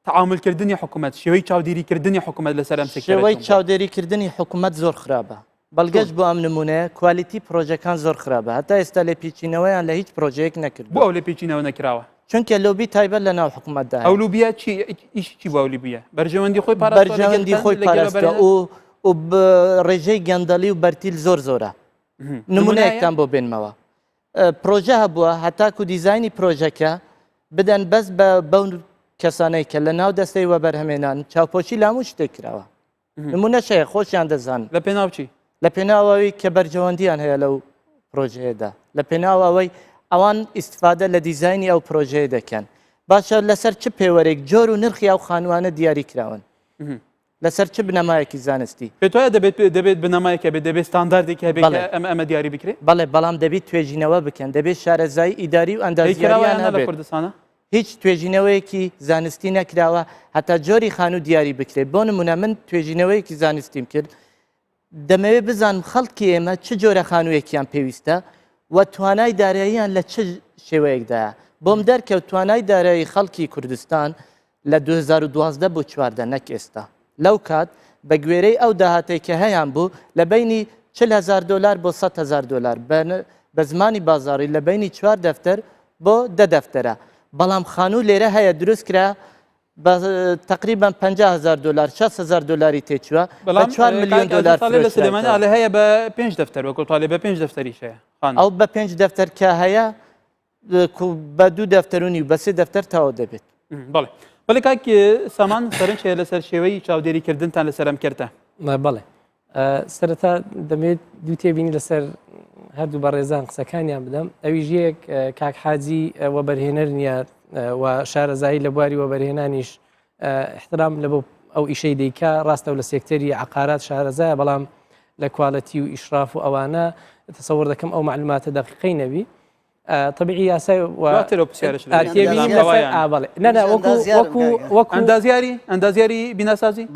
تعاملکردنی حکوومەت شێوەی چاودێریکردنی حکوومەت لەسەر ئەم شێوەی چاودێریکردنی حکوومەت زۆر خراپە بەڵگەشت بۆ ئەم نمونەیە کوالیتی پرۆژەکان زۆر خراپە هەتا ئێستا لێ پیچینەوەیان لە هیچ پرۆژەیەک نەکرد بۆ ئەو لێ پێچینەوە نەکراوە چونکە لۆبی تایبەت لە ناو حکوومەتدا ئەو لوبیا چی بۆ لوبیە بەرژەوەندی خۆی بەرژەوەندی خۆی پاراستە و ڕێژەی گەندەلی و بەرتیل زۆر زۆرە نمونەیەکتان بۆ بێنمەوە پرۆژە هەبووە هەتاکو دیزایانی پرۆژەکە بدەن بەس بە بەو کەسانەی کە لە ناو دەستەی وە بەرهەمێنان چاوپۆچی لە هەموو شتێک کراوە نمونە شەیە خۆشیان دەزان لە پێناوچی لە پێناوەوەی کە بەرژەوەندیان هەیە لەو پرۆژەیەدا لە پێناوەوەی ئەوان ئیسفادە لە دیزایانی ئەو پرۆژەیە دەکەن باشە لەسەر چ پێوەرێک جۆر و نرخی ئەو خانوانە دیاری کراون لەسەر چ بنەمایەکی زانستی پێتوایە دەبێت بنەمایەکە بێت دەبێت ستانداردێک هەبێت ئەمە دیاری بکرێت بەڵێ بەڵام دەبێت توێژینەوە بکەن دەبێت شارەزایی ئیداری و ئەندازیاریان لە کوردستانە هیچ توێژینەوەیەکی زانستی نەکراوە هەتا جۆری خانوو دیاری بکرێت بۆ نمونە من توێژینەوەیەکی زانستیم کرد دەمەوێت بزانم خەڵکی ئێمە چ جۆرە خانوویەکیان پێویستە و توانای داراییان لە چ شێوەیەکدایە بۆم دەرکەوت توانای دارایی خەڵکی کوردستان لە 2012 بۆ 14 نەک ئێستا لەو کات بە گوێرەی ئەو داهاتێک کە هەیان بوو لە بینی 40,000 دلار بۆ 100,000 دلار بە زمانی بازاڕی لە بینی 4 دەفتەر بۆ 10 دەفتەرە بەڵام خانوو لێرە هەیە دروست کرا بە تقریبا 50,000 دلار 60,000 دلاری تێچووە بە 4 میلیۆن دلار لە سلێمانی لە هەیە بە 5 دەفتەر وەکوڵی بە 5 دەفتەریشەیە ئەو بە 5 دەفتەر کە هەیە بە 2 دەفتەرونی و بە 3 دەفتەر تاوە دەبێت بەڵێ بەڵێ کاک سامان سەرنج هەیە لەسەر شێوەی چاودێریکردنتان لەسەر ئەم کردە بەڵێ سەرەتا دەمێت دوو تێبینی لەسەر هەردوو بەڕێزان قسەکانیان بدەم ئەویش یەک کاک حاجی وەبەرهێنەر نیە و شارەزایی لە بواری وەبەرهێنانیش احترام لە بۆ ئەو ئیشەی دەیکا ڕاستە و لە سێکتەری عقارات شارەزایە بەڵام لە کوالەتی و ئیشراف و ئەوانە تەسەوڕ دەکەم ئەو معلوماتە دقیقەی نەبی طبيعي ياسای ئەندازیاری بیناسازی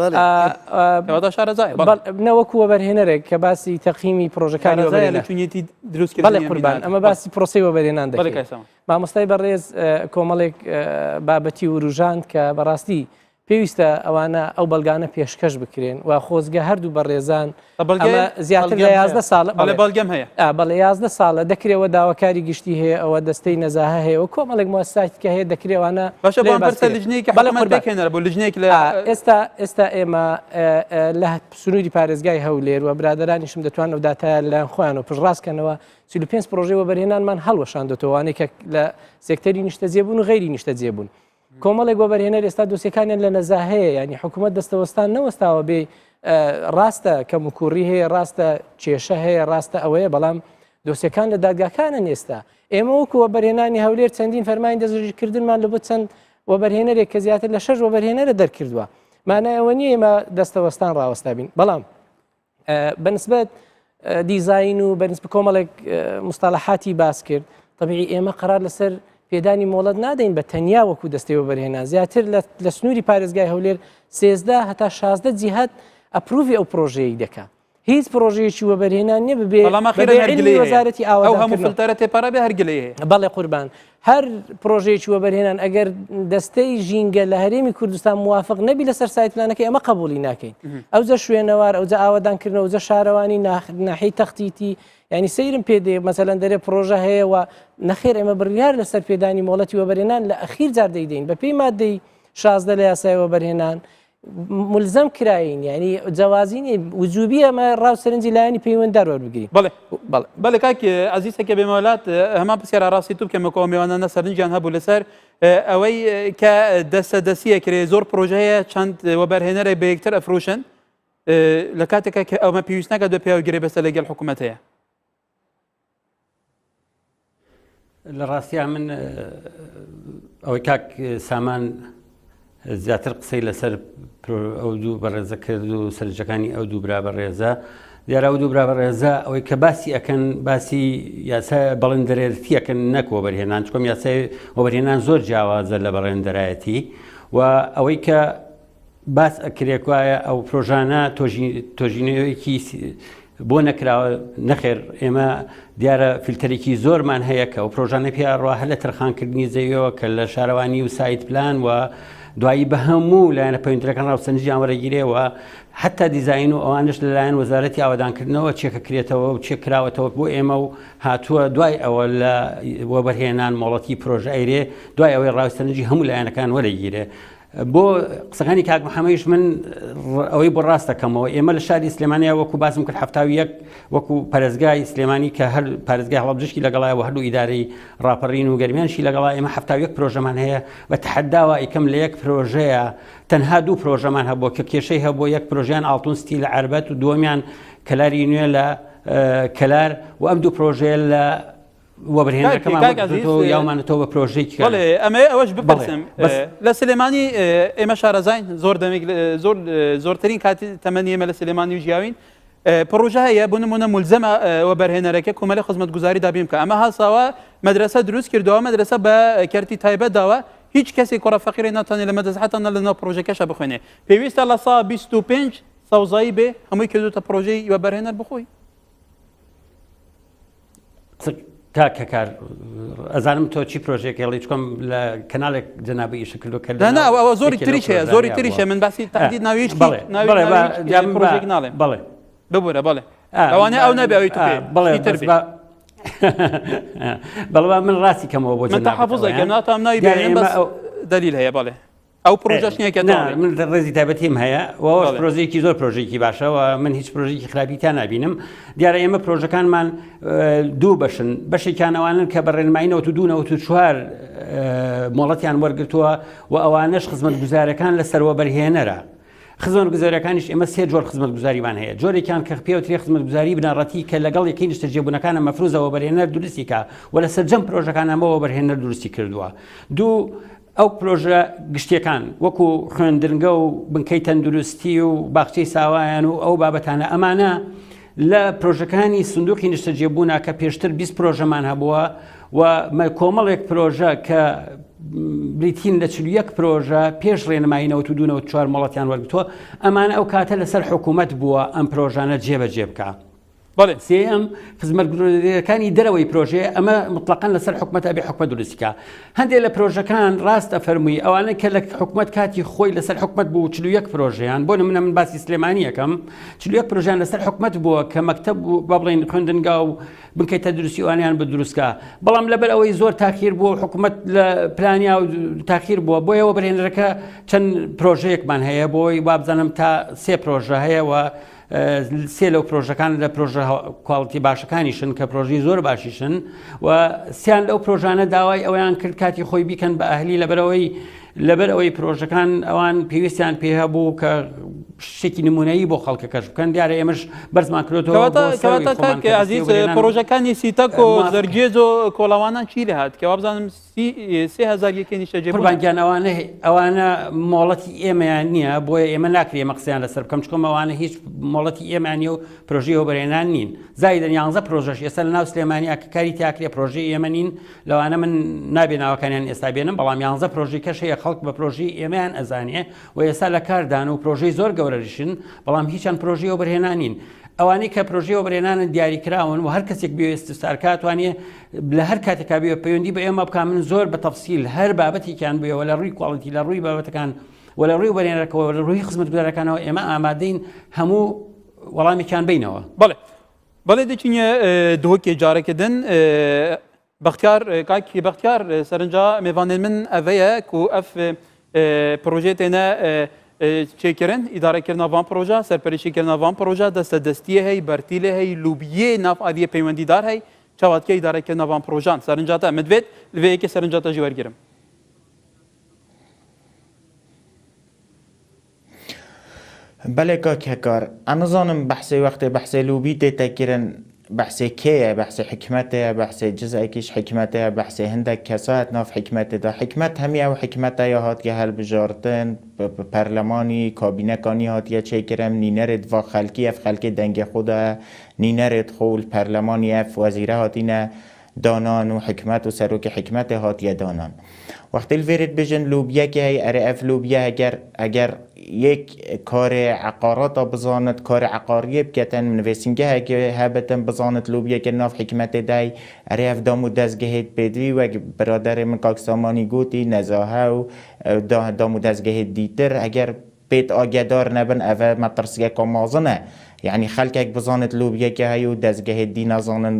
نەوەکو وەبەرهێنەرێک کە باسی تەقییمی پرۆژەکانی لەچونیەتی دروست قوربان ئەمە باسی پرۆسی وەبەرهێنان دەکەێت مامۆستای بەڕێز کۆمەڵێک بابەتی وروژاند کە بەڕاستی پێویستە ئەوانە ئەو بەڵگانە پێشکەش بکرێن و خۆزگە هەردوو بەڕێزان زیاتر لە 11 ساڵ بەڵگەم هەیە بەڵێ 11 ساڵە دەکرێەوە داواکاری گشتی هەیە ئەوە دەستەی نەزاهە هەیە و کۆمەڵێک مۆساتی کە هەیە دەکرێوانە بۆ لژنێک لە ئێستا ئێمە لە سنووری پارێزگای هەولێر و برادرانیشم دەتوانن و داتایە لەیان خۆیان و پشڕاستکەنەوە 35 پرۆژەی وەبەرهێنانمان هەڵوەشاندەوەوانەی کە لە سێکتەری نیشتەجێبوون و غەیری نیشتەجێبوون کۆمەڵێک وەبەرهێنەر ئێستا دۆسیەکانیان لە نەزاهەیە ینی حکوومەت دەستەوەستان نەوەستاوە بێ ڕاستە کە مکوڕی هەیە ڕاستە کێشە هەیە ڕاستە ئەوەیە بەڵام دۆسیەکان لە دادگاکانن ئێستا ئێمە وەکو وەبەرهێنانی هەولێر چەندین فەرمانی دەستگیرکردنمان لە بۆ چەند وەبەرهێنەرێک کە زیاتر لە 6 وەبەرهێنەرە دەرکردووە مانایەوە نیە ئێمە دەستەوەستان ڕاوەستا بین بەڵام بەنسبەت دیزاین و بەنسبە کۆمەڵێک مستەلاحاتی باس کرد طبیعی ئێمە قەرار لەسەر پێدانی مۆڵەت نادەین بە تەنیا وەکو دەستەی وەبەرهێنا زیاتر لە سنووری پارێزگای هەولێر 13 هەتا 16 جیهات ئەپروڤی ئەو پرۆژەیە دەکات هیچ پرۆژەیەکی وەبەرهێنان نیە ببێ وەزارەتی ئاوەهەموو بەڵێ قوربان هەر پرۆژەیەکی وەبەرهێنان ئەگەر دەستەی ژینگە لە هەرێمی کوردستان موافق نەبی لەسەر سایت پلانەکەی ئەمە قبولی ناکەین ئەوجە شوێنەوار ئەوجە ئاوادانکردنەوە ئەوجە شارەوانی ناحەی تەختیتی ینی سەیرم پێدێ مەسەلەن دەرێ پرۆژە هەیە و نەخێر ئێمە بڕیار لەسەر پێدانی مۆڵەتی وەبەرهێنان لە ئەخیر جار دەیدەین بە پێی مادەی 16 لە یاسای وەبەرهێنان ملزم کراین ینی جوازینی وجوبی ئەمە ڕاو سەرنجی لایەنی پەیوەنددار وەربگرین بەڵێ کاک عەزیزەکە بێمەولات هەمان پرسیارە ڕاستی تو بکەمەوە میوانانە سەرنجیان هەبوو لەسەر ئەوەی کە دەستە کرێ زۆر پرۆژەیە چەند وەبەرهێنەرێک بە یەکتر ئەفرۆشن لە کاتێکە کە ئەومە پێویست ناکات بە پێوەگرێ بەسە لەگەڵ حکوومەت هەیە لە ڕاستیان من ئەوەی کاک سامان زیاتر قسەی لەسەر ئەو دوو بەڕێزە کرد و سەرنجەکانی ئەو دوو برا بەڕێزە دیارە ئەو دوو برا بەڕێزە ئەوەی کە باسی ئەەکەن باسی یاسا بەڵندەرێتی ئەەکەن نەک وەبەرهێنان چکۆم یاسای وەبەرهێنان زۆر جیاوازە لە بەڕێندەرایەتی و ئەوەی کە باس ئەکرێک وایە ئەو پرۆژانە تۆژینەوەیەکی بۆ نەکراوە نەخێر ئێمە دیارە فیلتەرێکی زۆرمان هەیە کە ئەو پرۆژانە پێڕوا هە لە تەرخانکردنی زەویەوە کە لە شارەوانی و سایت پلان و دوایی بە هەموو لایەنە پەیوەندیەکان ڕاوسەنجیان وەرەگیرێەوە حتا دیزاین و ئەوانش لەلایەن وەزارەتی ئاوادانکردنەوە چێکەکرێتەوە و چێک کراوەتەوە بۆ ئێمە و هاتووە دوای ئەوە لە وەبەرهێنان مۆڵەتی پرۆژە ئەیرێ دوای ئەوەی ڕاوسەنجی هەموو لایەنەکان وەرەگیرێ. بۆ قسەکانی کاک محەمەدیش من ئەوەی بۆ ڕاست دەکەمەوە ئێمە لە شاری سلێمانیا وەکو باسم کرد 71 وەکو پەرێزگای سلێمانی کە هەر پارێزگای هەڵبژشکی لەگەڵایەوە هەردوو ئیدارەی ڕاپەڕین و گەرمیانشی لەگەڵا ئێمە 71 پرۆژەمان هەیە بە تەحەداوە ئیکەم لە یەک پرۆژەیە تەنها دوو پرۆژەمان هەبووە کە کێشەی هەبووە یەک پرۆژیان ئاڵتون ستی لە عەربەت و دووەمیان کەلاری نوێ لە کەلار و ئەم دوو پرۆژەیە لە وەبەرهێنەکەمان یاومانەتەوە بە پرۆژێکی ئەمە ئەوەش بپرسم لە سلێمانی ئێمە شارەزاین زۆر دەمێک زۆرترین کاتی تەمەنی ئێمە لە سلێمانی و ژیاوین پرۆژە هەیە بۆ نمونە مولزەمە وەبەرهێنەرەکە کۆمەڵی خزمەتگوزاری دابین بکە ئەمە هەساوە مەدرسە دروست کردەوە مەدرسە بە کەرتی تایبەت داوە هیچ کەسی کوڕە فەقیری ناتوانێت لە مەدەزحەتەنە لەناو پرۆژەکەشە بخوێنێ پێویستە لە سا 25 سەوزایی بێ هەمووی کردوتە پرۆژەی وەبەرهێنەر بخۆی کاکە کار ئەزانم تۆ چی پرۆژێک هێڵی چکۆم لە کەناڵێک جەنابی ئیشە کردو کە ئەوە زۆری تریش هەیە زۆری تریشە من باسی تهدید ناویش پرۆژێک ناڵێم بەڵێ ببوورە بەڵێ ئەوانەیە ئەو نەبێ ئەوی تو بڵێ بەڵێ من ڕاستی کەمەوە بۆ من تەحەفوزێکم ناتوانم ناوی بێنم بەس دلیل هەیە بەڵێ ئەو پرۆژەش نییە من ڕێزی تایبەتیم هەیە وەوەش پرۆژێکی زۆر پرۆژێکی باشەوە من هیچ پرۆژێکی خراپی تا نبینم دیارە ئێمە پرۆژەکانمان دوو بەشن بەشێکیانەوانن کە بە ڕێنماییەوە تو دوونەوە تو چوار مۆڵەتیان وەرگرتووە و ئەوانەش خزمەتگوزارەکان لە سەروەبەرهێنەرە خزمەتگوزاریەکانیش ئێمە سێ جۆر خزمەتگوزاریمان هەیە جۆرێکیان کە پێوترێ خزمەتگوزاری بنەڕەتی کە لەگەڵ یەکەی نیشتە جێبوونەکانە مەفروزەوە بەرهێنەر دروستیکە و لە سەرجەم پرۆژەکانەمەوە بەرهێنەر دروستی کردووە دوو ئەو پرۆژە گشتیەکان وەکو خوێندنگە و بنکەی تەندروستی و باخچەی ساوایان و ئەو بابەتانە ئەمانە لە پرۆژەکانی سندوقی نیشتە جێبوونا کە پێشتر 20 پرۆژەمان هەبووە و کۆمەڵێک پرۆژە کە بریتین لە 41 پرۆژە پێش ڕێنماییەوە تو دوونەوە چوار مۆڵەتیان وەرگتووە ئەمانە ئەو کاتە لەسەر حکوومەت بووە ئەم پرۆژانە جێبەجێ بکە سێم خزمەتگوزاریەکانی دەرەوەی پرۆژێ ئەمە مطلقاً لەسەر حکوومەت ئەبێ حکومەت دروستیکە هەندێک لە پرۆژەکان ڕاستە فەرمووی ئەوانە کە لە حکوومەت کاتی خۆی لەسەر حکوومەت بوو 41 پرۆژیان بۆ نمونە من باسی سلێمانی یەکەم 41 پرۆژیان لەسەر حکوومەت بووە کە مەکتەب با بڵێن خوێندنگا و بنکەی تەندروستی ئەوانیان بە دروستکە بەڵام لەبەر ئەوەی زۆر تاخیر بووە حکوومەت لە پلانیا و تاخیر بووە بۆیەوە بەرهێنەرەکە چەند پرۆژەیەکمان هەیە بۆی وابزانم تا سێ پرۆژە هەیەەوە سێ لەو پرۆژەکان لە پرۆژە کواڵیتی باشەکانیشن کە پرۆژی زۆر باشیشن و سیان لەو پرۆژانە داوای ئەویان کرد کاتی خۆی بیکەن بە ئەهلی لەبەر ئەوەی پرۆژەکان ئەوان پێویستیان پێ هەبوو کە شتێکی نمونەیی بۆ خەڵکەکەش بکەن دیارە ئێمەش بەرزمان کردوەوە عزیز پرۆژەکانی سیتەک و زەرگێز و کۆڵاوانان چی لە هات کە وابزانم 3000 یەکێ نیشتە جێبوونیان ئەوانە مۆڵەتی ئێمەیان نییە بۆیە ئێمە ناکرێ مەقسەیان لەسەر بکەم چکۆم ئەوانە هیچ مۆڵەتی ئێمانی و پرۆژی وەبەرهێنان نین زایدەن 11 پرۆژەش ئێستا لە ناو سلێمانیا کە کاری تاکرێ پرۆژی ئێمە نین لەوانە من نابێ ناوەکانیان ئێستا بێنم بەڵام 11 پرۆژی کەش هەیە خەڵک بە پرۆژی ئێمەیان ئەزانێ و ئێستا لە کاردان و پرۆژەی زۆر گەورەریشن بەڵام هیچیان پرۆژی وەبەرهێنانین ئەوانەی کە پرۆژی وەبەرهێنانن دیاریکراون و هەر کەسێک بێ ئێستسارکات توانێ لە هەر کاتێکا بێ پەیوەندی بە ئێمە بکە من زۆر بە تەفسیل هەر بابەتێکیان بێەوە لە ڕووی کواڵیتی لە ڕووی بابەتەکان و لە ڕووی وەبەرهێنەرەکەەوە لە ڕووی خزمەتگوزارەکانەوە ئێمە ئامادەین هەموو وەڵامێکیان بینەوە بەڵێ دەچینە دهۆکێ جارەکردن بەختیار کاکی بەختیار سەرنجا میوانێن من ئەvەیە و ئەف پرۆژێ تێنە چێکردن ئیدارەکردنا وان پرۆژە سەرپەرشتیکردنا وان پرۆژە دەستە دەستیە هەی بەرتیلێ هەی لوبیێ ناف ئادیە پەیوەندیدار هەی چاواتکە ئیدارەکردنا وان پرۆژان سەرنجاتە مدوێت لەوەیەکی سەرنجاتە ژی وەرگرم بەڵێ کاکێکار ئەمەزانم بەحسەی وەختێ بەحسەی لوبی دێتەکردن بەحسێ کێیە بەحسێ حکمەتەیە بەحسێ جزایکیش حکمەتەیە بەحسێ هەندێک کەسات ناف حکمەتێدا حکمەت هەمی ئەو حکمەتە یا هاتیە هەڵبژاردن پەرلەمانی کابینەکانی هاتیە چێکرم نینەرێت ڤا خەلکی ئەف خەلکی دەنگێ خودە نینەرێت خۆل پەرلەمانی ئەف وەزیرە هاتینە دانان و حکمت و سروک حکمت هاتیه دانان وقتی الفرد بجن لوبیا که هی اره اف لوبیا اگر یک کار عقارات بزاند کار عقاریه بکتن من ویسینگه که هبتن بزاند لوبیا که ناف حکمت دای اره اف دامو دزگهت بدی و برادر من کاک سامانی گوتی نزاهه و دامو دزگهت دیتر اگر بیت آگدار نبن اوه مطرسیه که مازنه يعني خلقك بزانت لوبيا كهيو دزگه دي نزانن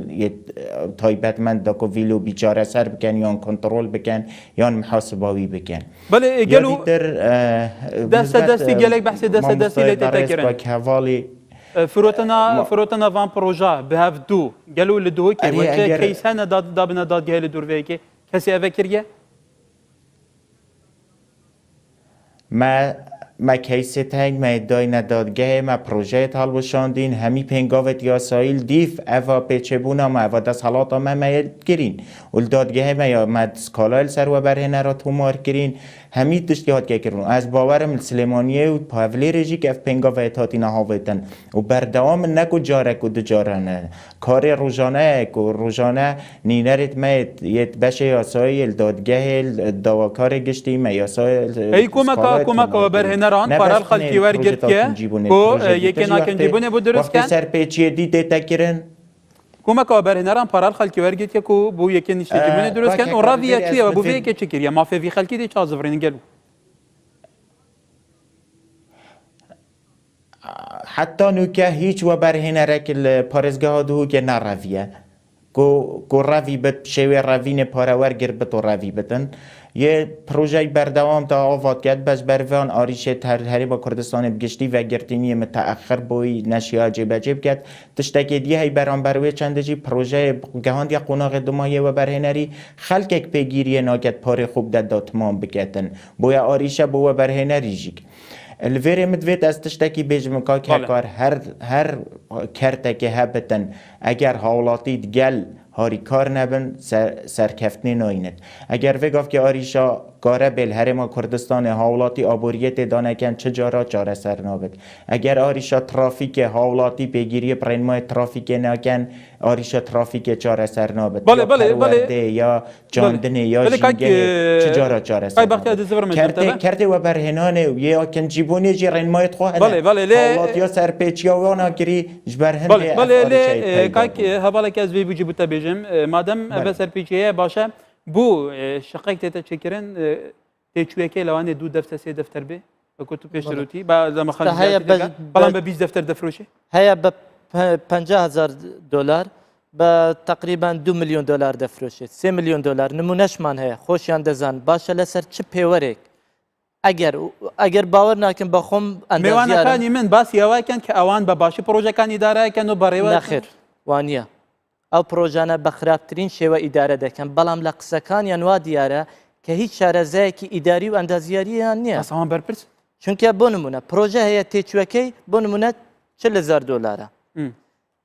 تایبت من داكو فيلو بيچاره سر بكن يان كنترول بكن يان محاسباوي بكن بله قالوا دستي قالك بحث دستي لتتكرن كهوالي فروتنا فان بروجا بهاف دو قالوا لدو كي وجه كيس هنا دابنا داد جهل دور فيكي كسي افكريه ما کیسه تنگ ما ادعای ندادگه ما پروژه تال بشاندین همی پنگاوت یا سایل دیف اوا پیچه بونا ما اوا دست حالات ما گرین ول دادگه ما یا ما سکالایل سر و بره نرا تومار گرین همی تشتیهات که کرون از باورم سلیمانیه و پاولی رژی که اف پنگاوت هاتی نهاویتن و بردوام نکو جارک و دجارانه کار روزانه نینرت ما یت بشه یا سایل دادگه دواکار گشتی ما یا سایل ای کمک و برهنه ران پارال خلکی ورگرد که کو یکی ناکن جیبونه بود درست کن وقتی سر پیچیه دی تکرن کمک و برهنه ران پارال خلکی ورگرد که کو بو یکی نشته جیبونه درست کن و راویه چیه و بو وی که چکریه ما فی خلکی دی چه زفرین گلو حتی نوکه هیچ و برهنه رکل پارزگاه دو که نراویه کو راوی بد شوی راوین پارور گر بتو راوی بدن یه پروژه بردوام تا آواد کرد بس بروان آریشه هری با کردستان بگشتی و گرتینی متأخر بوی نشیا جیب جیب کرد تشتکی دیه هی بران بروی چندجی پروژه گهاندی قناغ دمایه و برهنری خلقک پیگیری ناکت پار خوب داد تمام بکتن بوی آریشه بو برهنری جیک الویره مدوید از تشتکی بیجمکا که کار هر کرده که هبتن اگر حالاتی دگل هاری کار نبن سرکفتنی ناینت اگر وگاف که آریشا کاره بل هرما کردستان حالاتی آبوریت دانکن چجارا چاره سر نابد اگر آریشا ترافیک حالاتی پیگیری پرینمای ترافیک نکن آریشا ترافیک چاره سر نابد بله یا جاندنه یا جینگه چجارا چاره سر نابد کرده و برهنانه یا کنجیبونی جی رینمایت خواه حالات یا سرپیچ یا وانا گری جبر هنده بله کاک هبالک از وی بوجی بوتا بیجم مادم به سرپیچیه باشه بو شقیق تیتا چکرن تیچویه لوانه دو دفتر سه دفتر به کتو پیش روتی با زمان خانجیاتی دیگه بلان به 20 دفتر دفروشه هيا ب 50,000 دلار ب تقريبا 2 مليون دلار دفروشه 3 مليون دلار نمونش من هيا خوشیان دزن باشه لسر چه پیورک اگر باور ناکن بخوم اندازیارم میوانه کانی من باس یوای کن که اوان به باشی پروژه کانی داره کنو بریوه نخیر وانیه او پروژانه بخرابترین شێوە ئیدارە دەکەن بەڵام لە قسەکانیان وا دیارە کە هیچ شارەزایەکی ئیداری و ئەندازیارییان نییە ئەسەوان بەرپرس چونکە بۆ نمونە پرۆژە هەیە تێچوەکەی بۆ نمونە 40,000 دلارە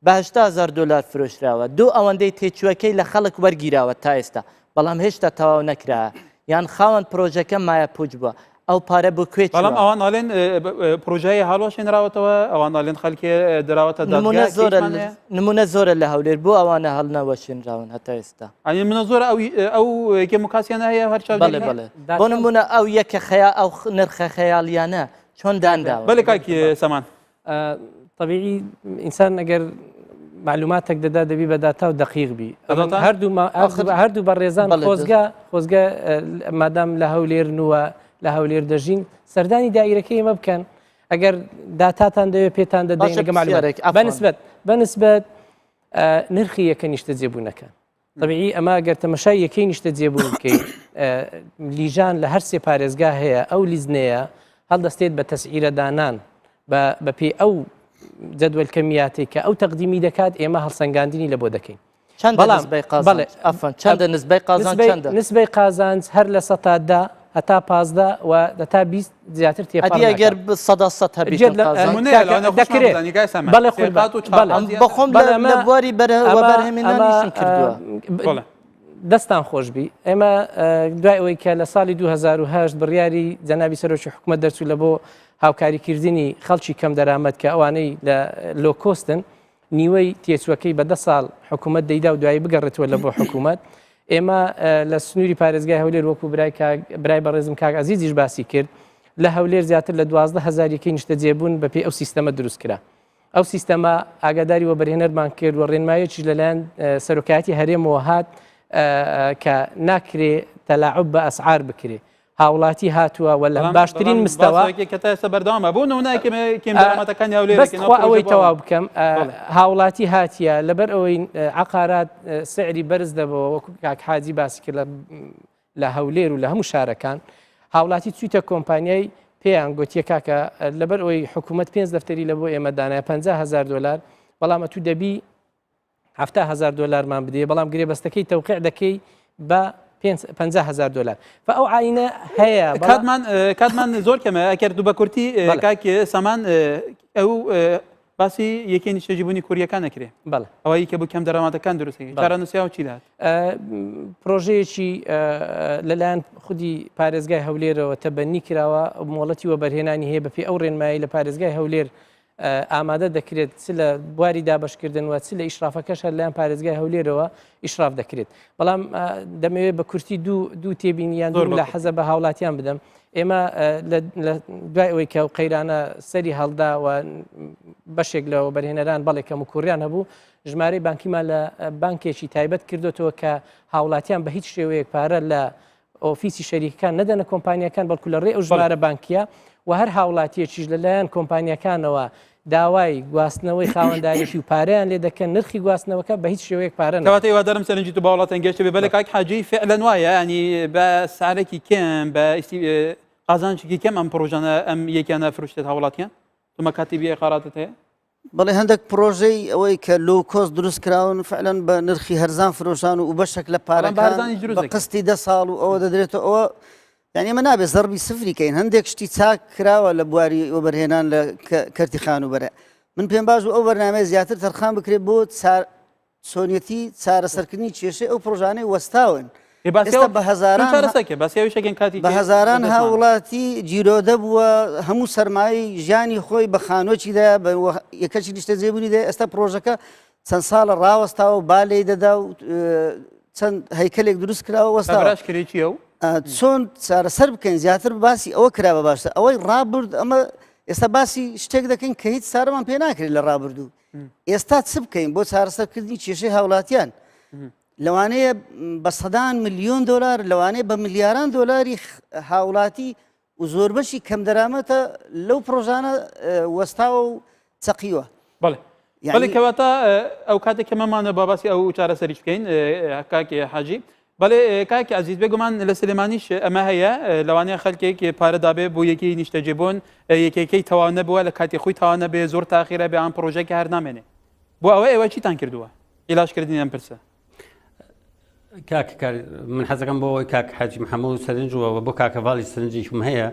بە 80,000 دلار فرۆشراوە دوو ئەوەندەی تێچوەکەی لە خەڵک وەرگیراوە تا ئێستا بەڵام هێشتا تەواو نەکرا یان خاوەن پرۆژەکە مایە پوچ بووە ئەو پارە بۆ کوێ بەڵام ئەوان ئاڵێن پرۆژەیە هەڵوەشێنراوەتەوە ئەوان ئاڵێن خەڵکی دراوەتە نمونە زۆرە لە هەولێر بۆ ئەوانە هەڵنەوەشێنراون هەتا ئێستا ئەنی منە زۆر ئەو کێموکاسیانە هەیە هەر بەڵێ بۆ نمونە ئەو یەکە خەیا ئەو نرخە خەیاڵیانە چۆن دانراوە بەڵێ کاکی سەمان طبيعي إنسان أجر معلوماتك دبي بداتا ودقيق بي هردو بريزان خوزقا مادام لهولير نوا لهولير دجين سرداني دائرة كي ما بكن أجر داتاتان دبي بيتان ددين معلومات بنسبة نرخي يكن يشتزيبون كان طبيعي أما أجر تمشي يكين يشتزيبون كي ليجان لهرسي بارزقا هي أو لزنية هل دستيت بتسعير دانان ببي أو جدول كمياتي أو تقديمي دكات إما هالسنجانديني لبودكين. چند نسبة قازان؟ عفوا چند نسبة قازان چند؟ نسبة قازان هر لسطات دا هتا 15 و دتا 20 زیاتر تیپار نکرد. اگر صداست هبیت قازان. منه الان خوشم زنی گای سمت. بله خود. بله. بخوام لبواری بره و برهمینانیشون کردوا. دستان خوش بی. اما دوای اوی که لسالی 2008 بریاری جنابی سروش حکومت درسو لبو هاوکاری کردنی خلچی کم درآمد که اوانی لو کوستن نیوەی تێچوەکەی بە 10 ساڵ حکوومەت دەیدا و دوایی بگەڕێتەوە لە بۆ حکوومەت ئێمە لە سنووری پارێزگای هەولێر وەکو برای بەڕێزم کاک عەزیزیش باسی کرد لە هەولێر زیاتر لە 12,000 یەکەی نیشتەجێبوون بەپێی ئەو سیستەمە دروست کرا. ئەو سیستەمە ئاگاداری وەبەرهێنەرمان کرد و ڕێنمایەکیش لەلایەن سەرۆکایەتی هەرێمەوە هات کە ناکرێ تەلاعوب بە ئەسعار بکرێ. هاوڵاتی هاتووە و لە باشترین مستەوە بەردەوامە بۆ نمونەکەمدارەمەتەکانی ئەوەی تەواو بکەم هاوڵاتی هاتیە لەبەر ئەوەی عقارات سعری بەرز دەبەوە وەکو کاک حاجی باسی کرد لە هەولێر و لە هەموو شارەکان هاوڵاتی چوویتە کۆمپانیای پێیان گوتیە کاکە لەبەر ئەوەی حکوومەت 5 دەفتەری لە بۆ ئێمە دانایە 50,000 دلار بەڵام تو دەبی 70,000 دلارمان بدێ بەڵام گرێ بەستەکەی تەوقیع دەکەی بە 50,000 دلار فەو عینە هەیە کاتمان زۆر کەمە ئەکرد بە کورتی کاکی سەمان ئەو باسی یەکەی نیشتەجێبوونی کوریەکان نەکرێ ئەوەی کە بوو کەم دەراماتەکان دروستەکەی چارە نووسیا چی داات پرۆژەیەکی لەلایەن خودی پارێزگای هەولێرەوە تەبەنی کراوە مۆڵەتی وەبەرهێنانی هەیە بەپێی ئەو ڕێنمایی لە پارێزگای هەولێر ئامادە دەکرێت چ لە بواری دابشکردن و چ لە ئیشرافەکەش هەر لایەن پارێزگای هەولێرەوە ئیشراف دەکرێت بەڵام دەمەوێت بە کورتی دوو تێبینیان دوو لە حەزە بە هاوڵاتیان بدەم ئێمە لە دوای ئەوەی کە قەیرانە سەری هەڵدا و بەشێک لە وەبەرهێنەران بەڵێکەم و کوڕیان هەبوو ژمارەی بانکیمان لە بانکێکی تایبەت کردوێتەوە کە هاوڵاتیان بە هیچ شێوەیەک پارە لە ئۆفیسی شەریکەکان نەدەنە کۆمپانیەکان بەڵکو لە ڕێ ئەو ژمارە بانکیە و هەر هاوڵاتیەکیش لەلایەن کۆمپانیەکانەوە داوای گواستنەوەی خاوەنداریشی و پارەیان لێ دەکەن نرخی گواستنەوەکە بە هیچ شێوەیەک پارە کەواتەی وا دەرم سەرنجی تو باوڵاتیان گەشتە بێ بەڵێ کاک حاجی فعلەن وایە ینی بە سعرێکی کەم بە قازانچێکی کەم ئەم پرۆژانە ئەم یەکیانە فرۆشتێت هاوڵاتیان تومە کاتیبی قاراتت هەیە بەڵێ هەندێک پرۆژەی ئەوەی کە لۆ کۆست دروست کراون فعلەن بە نرخی هەرزان فرۆشان و بەشێک لە پارەکان بە قستی 10 ساڵ و ئەوە دەدرێتەوە ئەوە یعنی ئەمە نابێت زەربی سفری کەین هەندێک شتی چاک کراوە لە بواری وەبەرهێنان لە کەرتی خانوبەرە من پێم باش و ئەو بەرنامەیە زیاتر تەرخان بکرێت بۆ چۆنیەتی چارەسەرکردنی کێشەی ئەو پرۆژانەی وەستاون ئێستا بە هەزاران هاوڵاتی جیرۆدە بووە هەموو سەرمایی ژیانی خۆی بە خانۆکیدا بە یەکەکی نیشتەجێبوونی دێ ئێستا پرۆژەکە چەند ساڵە ڕاوەستاوە با لێی دەدا و چەند هەیکەلێک دروست کراوە وەستاڕاشکرێکی ئەو چۆن چارەسەر بکەین زیاتر باسی ئەوە کرا بە باشتر ئەوەی ڕابرد ئەمە ئێستا باسی شتێک دەکەین کە هیچ چارەمان پێ ناکرێت لە ڕابردوو ئێستا چ بکەین بۆ چارەسەرکردنی کێشەی هاوڵاتیان لەوانەیە بە سەدان ملیۆن دلار لەوانەیە بە ملیاران دلاری هاوڵاتی و زۆربەشی کەم دەرامەتە لەو پرۆژانە وەستاوە و چەقیوە بەڵێ کەواتە ئەو کاتێک کە مەمانە باباسی ئەو چارەسەریش بکەین کاکی حاجی بەڵێ کاکی عزیز بێگومان لە سلێمانیش ئەمە هەیە لەوانەیە خەڵکێک پارەدابێ بۆ یەکی نیشتەجێبوون یەکێکەی تەواو نەبووە لە کاتی خۆی تەواو نەبێ زۆر تاخیرە بێ ئەم پرۆژێکی هەر نامێنێ بۆ ئەوە چیتان کردووە ئیلاشکردنی ئەم پرسە من حەزەکەم بۆ ئەوەی کاک حاجی محەممەد سەرنجوە بۆ کاکەڤاڵی سەرنجیشم هەیە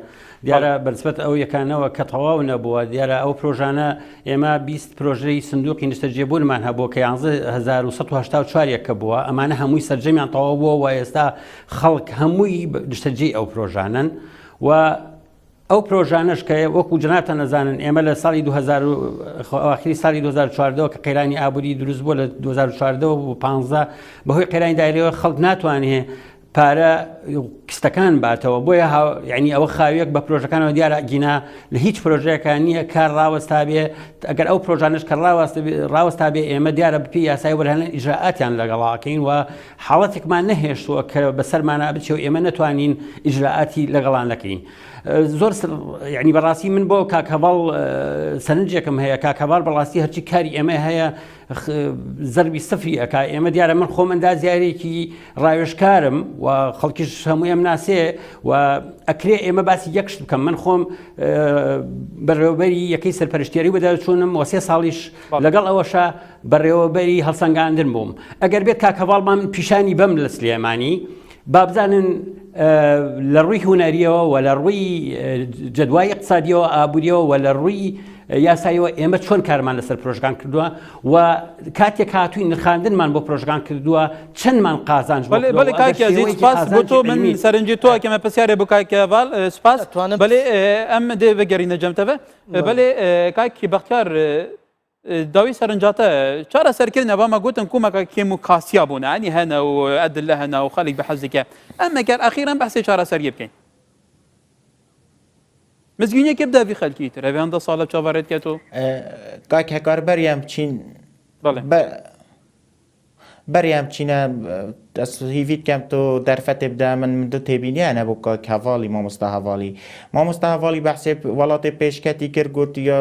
دیارە بەنسبەت ئەو یەکانەوە کە تەواو نەبووە دیارە ئەو پرۆژانە ئێمە 20 پرۆژەی سندوقی نیشتەجێبوونمان هەبووە کە 11,184 کە بووە ئەمانە هەمووی سەرجەمیان تەواو بووە و ئێستا خەڵک هەمووی نیشتەجێ ئەو پرۆژانن و ئەو پرۆژانش کە وەکو جناتە نەزانن ئێمە لە ساڵی 2000 ساڵی 2014 کە قەیرانی ئابووری دروست بووە لە 2014 و 15 بەهۆی قەیرانی دایرەوە خەڵک ناتوانێت پارە کستەکان باتەوە بۆیە یعنی ئەوە خاوێک بە پرۆژەکانەوە دیارە گینا لە هیچ پرۆژەکان نییە کار ڕاوەستا بێ ئەگەر ئەو پرۆژانش کە ڕاوەستا بێ ئێمە دیارە بپی یاسای وەرهێنان ئیجراعاتیان لەگەڵاکەین و حاڵەتێکمان نەهێشتووە کە بەسەرمانە بچێ و ئێمە نەتوانین ئیجراعاتی لەگەڵان دەکەین زۆر یعنی بەڕاستی من بۆ کاکەڤاڵ سەرنجێکم هەیە کاکەڤاڵ بەڕاستی هەرچی کاری ئێمە هەیە زەربی سفری ئەکا ئێمە دیارە من خۆم ئەندازیارێکی ڕاوێژکارم و خەڵکیش هەمووی ئەم ناسێ و ئەکرێ ئێمە باسی یەکشت بکەم من خۆم بەڕێوەبەری یەکەی سەرپەرشتیاری بەدا چوونم و 3 ساڵیش لەگەڵ ئەوەشە بەڕێوەبەری هەڵسەنگاندن بووم ئەگەر بێت کاکەڤاڵمان پیشانی بەم لە سلێمانی بابزانن لە ڕووی هونەریەوە و لە ڕووی جەدوای اقتصادیەوە ئابوووریەوە و لە ڕووی یاساییەوە ئێمە چۆن کارمان لەسەر پرۆژەکان کردووە و کاتێک هاتووی نرخاندنمان بۆ پرۆژەکان کردووە چەندمان قازانج بەڵێ کاکی عزیز سپاس بۆ تۆ من سەرنجی تۆ کەمە پرسیارێ بۆ کاکەڤاڵ سپاس بەڵێ ئەم دێ بەگەڕینە جەمتەبە بەڵێ کاکی بەختیار داوی سەرنجاتە چارە سەرکردن ئەوە گوتن کومەکە کێم و کاسیا بوون ئەنی هەنە و ئەدل لە هەنا و خەڵک بە حەزێکە ئەمە گەر ئەخیران بەحسێ چارە سەریە بکەین مزگینێکی بداوی خەلکی تر ئەوێ هەندە ساڵە چاوەڕێت کێتەوە کاک هەکاربەریان بچین بەریان بچینە هیویت کەم تۆ دەرفەتێ بدا من دو تێبینیانە بۆ کاک هەواڵی مامۆستا هەواڵی بەحسێ وڵاتی پێشکەتی کرد گوت یا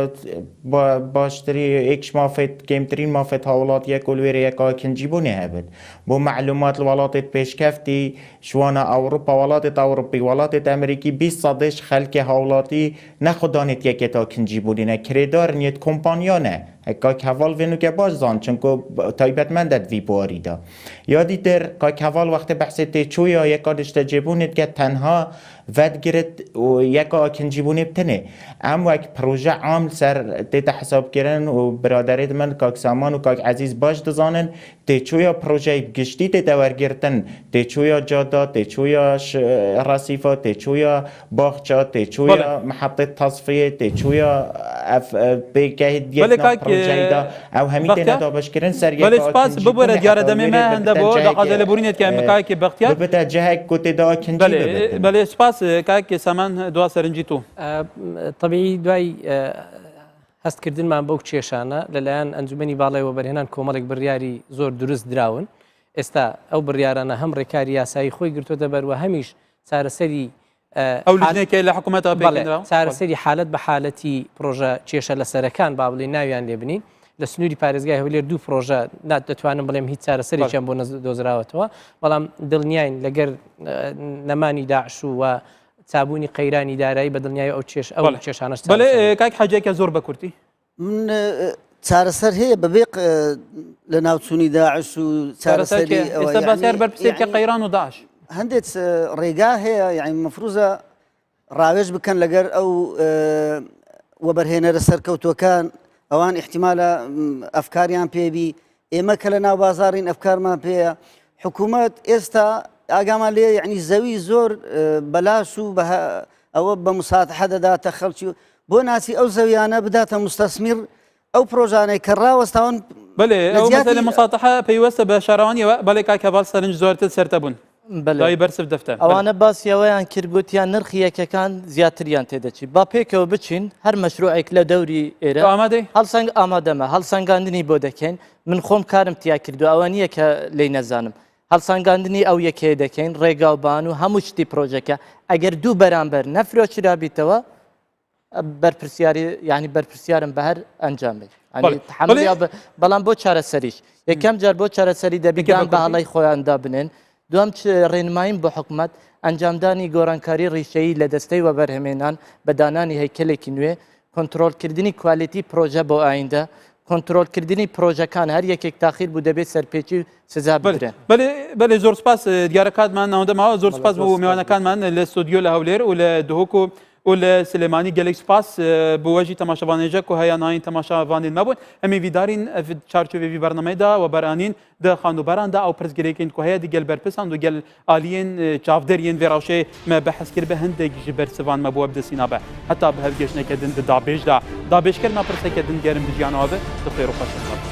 باشتری ئێکش مافێت کێمترین مافێت هاوڵاتیەک و لێرە یەکا کنجی بوونێ هەبێت بۆ معلومات وڵاتێت پێشکەفتی شوانە ئەوروپا وڵاتێت ئەوروپی وڵاتێت ئەمریکی 20 سەدەش خەلکی هاوڵاتی نەخدانێت یەکێتا کنجی بوونینە کرێدار نیەت کۆمپانیانە کاک هەواڵ وێنوکە باش زان چونکە تایبەتمەندت وی بواریدا یادی تر کاک هەواڵ وەختە بەحسێ تێچوویە یەکا دشتە جێبوونێت کە تەنها ڤەتگرت و یەکا کنجیبوونێ بتنێ ئەم وەک پرۆژە عام سەر تێتە حسابکردن و برادەرێت من کاک سامان و کاک عەزیز باش دەزانن تێچوویە پرۆژەی گشتی تێتە وەرگرتن تێچوویە جادا تێچوویە ڕەسیفە تێچوویە باخچە تێچوویە محەبتێت تەصفیە تێچوویە پێکەهێت پرۆژەیدا ئەو هەمی تێنەدا بەشکردن بەڵێ سپاس ببوورە دیارە دەمێمە هەندە بۆ دەقازە لە بورینێت کە مکایکی بەختیار ببتە جەهێک کو تێدا کنجی بەڵێ سپاس کاکی سامان دوا سەرنجی تۆ طبیعی دوای هەستکردنمان بەو کێشانە لەلایەن ئەنجومەنی باڵای وەبەرهێنان کۆمەڵێک بڕیاری زۆر دروست دراون ئێستا ئەو بڕیارانە هەم ڕێکاری یاسایی خۆی گرتوۆتە بەروە هەمیش چارەسەری ئەو لژنێکی لە حکوومەتەوە پێکراوە چارەسەری حالەت بە حالەتی پرۆژە کێشە لە سەرەکان با بڵێ ناویان لێ بنین لە سنووری پارێزگای هەولێر دوو پرۆژە دەتوانم بڵێم هیچ چارەسەرێکیان بۆ دۆزراوەتەوە بەڵام دڵنیاین لەگەر نەمانی داعش و چابوونی قەیرانی دارایی بە دڵنیایی ئەو کێشانەش بەڵێ کاک حەجێکە زۆر بە کورتی من چارەسەر هەیە بەبێ لە ناوچوونی داعش و چارەسەری ئێستا باسیار بەرپرسێکە قەیران و داعش هەندێک ڕێگا هەیە یعنی مەفروزە ڕاوێژ بکەن لەگەر ئەو وەبەرهێنەرە سەرکەوتوەکان ئەوان احتیمالە ئەفکاریان پێبی ئێمە کە لە ناو بازارین ئەفکارمان پێەیە حکوومەت ئێستا ئاگامان لێ یعنی زەوی زۆر بەلاش و ئەوە بە مساتحە دەداتە خەڵکی بۆ ناچی ئەو زەویانە بداتە مستەسمیر ئەو پرۆژانەی کە ڕاوەستاون بڵێ ئەو لە مساتحە پەیوەستە بە شارەوانیەوە بەڵێ کاک هەواڵ سەرنج زۆرتر سەرتە بوون لای بەرسف دەفتەر ئەوانە باسیەوەیان کردگوتیان نرخی یەکەکان زیاتریان تێدەچی با پێکەوە بچین هەر مەشروعێک لە دەوری ئێرە هەڵسەنگ ئامادەمە هەڵسەنگاندنی بۆ دەکەین من خۆم کارم تیا کردو ئەوە نییە کە لی نەزانم هەڵسەنگاندنی ئەو یەکەیە دەکەین ڕێگاوبان و هەموو شتی پرۆژەکە ئەگەر دوو بەرامبەر نەفرۆچرا بیتەوە بەرپرسیاری ینی بەرپرسیارم بە هەر ئەنجام بێت بەڵام بۆ چارەسەریش یەکەم جار بۆ چارەسەری دەبیگان بە هەڵی خۆیاندا بنێن دوام ڕێنماییم بۆ حکوومەت ئەنجامدانی گۆڕانکاری ڕیشەیی لە دەستەی وەبەرهێمێنان بە دانانی هەیکلێکی نوێ کۆنتترۆلکردنی کوالیتی پرۆژە بۆ ئایندە کۆنتترۆلکردنی پرۆژەکان هەر یەکێک تاخیر بوو دەبێت سەرپێکی و سزا بدرێن بەێ زۆر سپاس دیارەکاتمان ناوەندەماوە زۆر سپاس بۆ میوانەکانمان لە استودیۆ لە هەولێر و لە دهۆک و لە سلێمانی گەلێک سپاس بۆ وەژی تەماشەوانێژە و هەیەناین تەماشاوانین مەبوون ئەمە ویدارین چارچۆوێوی بەرنمەیدا و بەرانین دە خانوبەراندا ئەو پرسگرێکین کو هەیە دیگەل بەرپرسان و گەل ئالیین چاودەریین وێڕاوشێ مە بەحەزکرد بە هەندێک ji بەرسەوان مەبووە بدەسینابە هەتا بە هەلگەشتنەکەدن دابێژدا دابێژکردنا پرسەکەدن گەرم بژیانەوە بخێر و خۆشە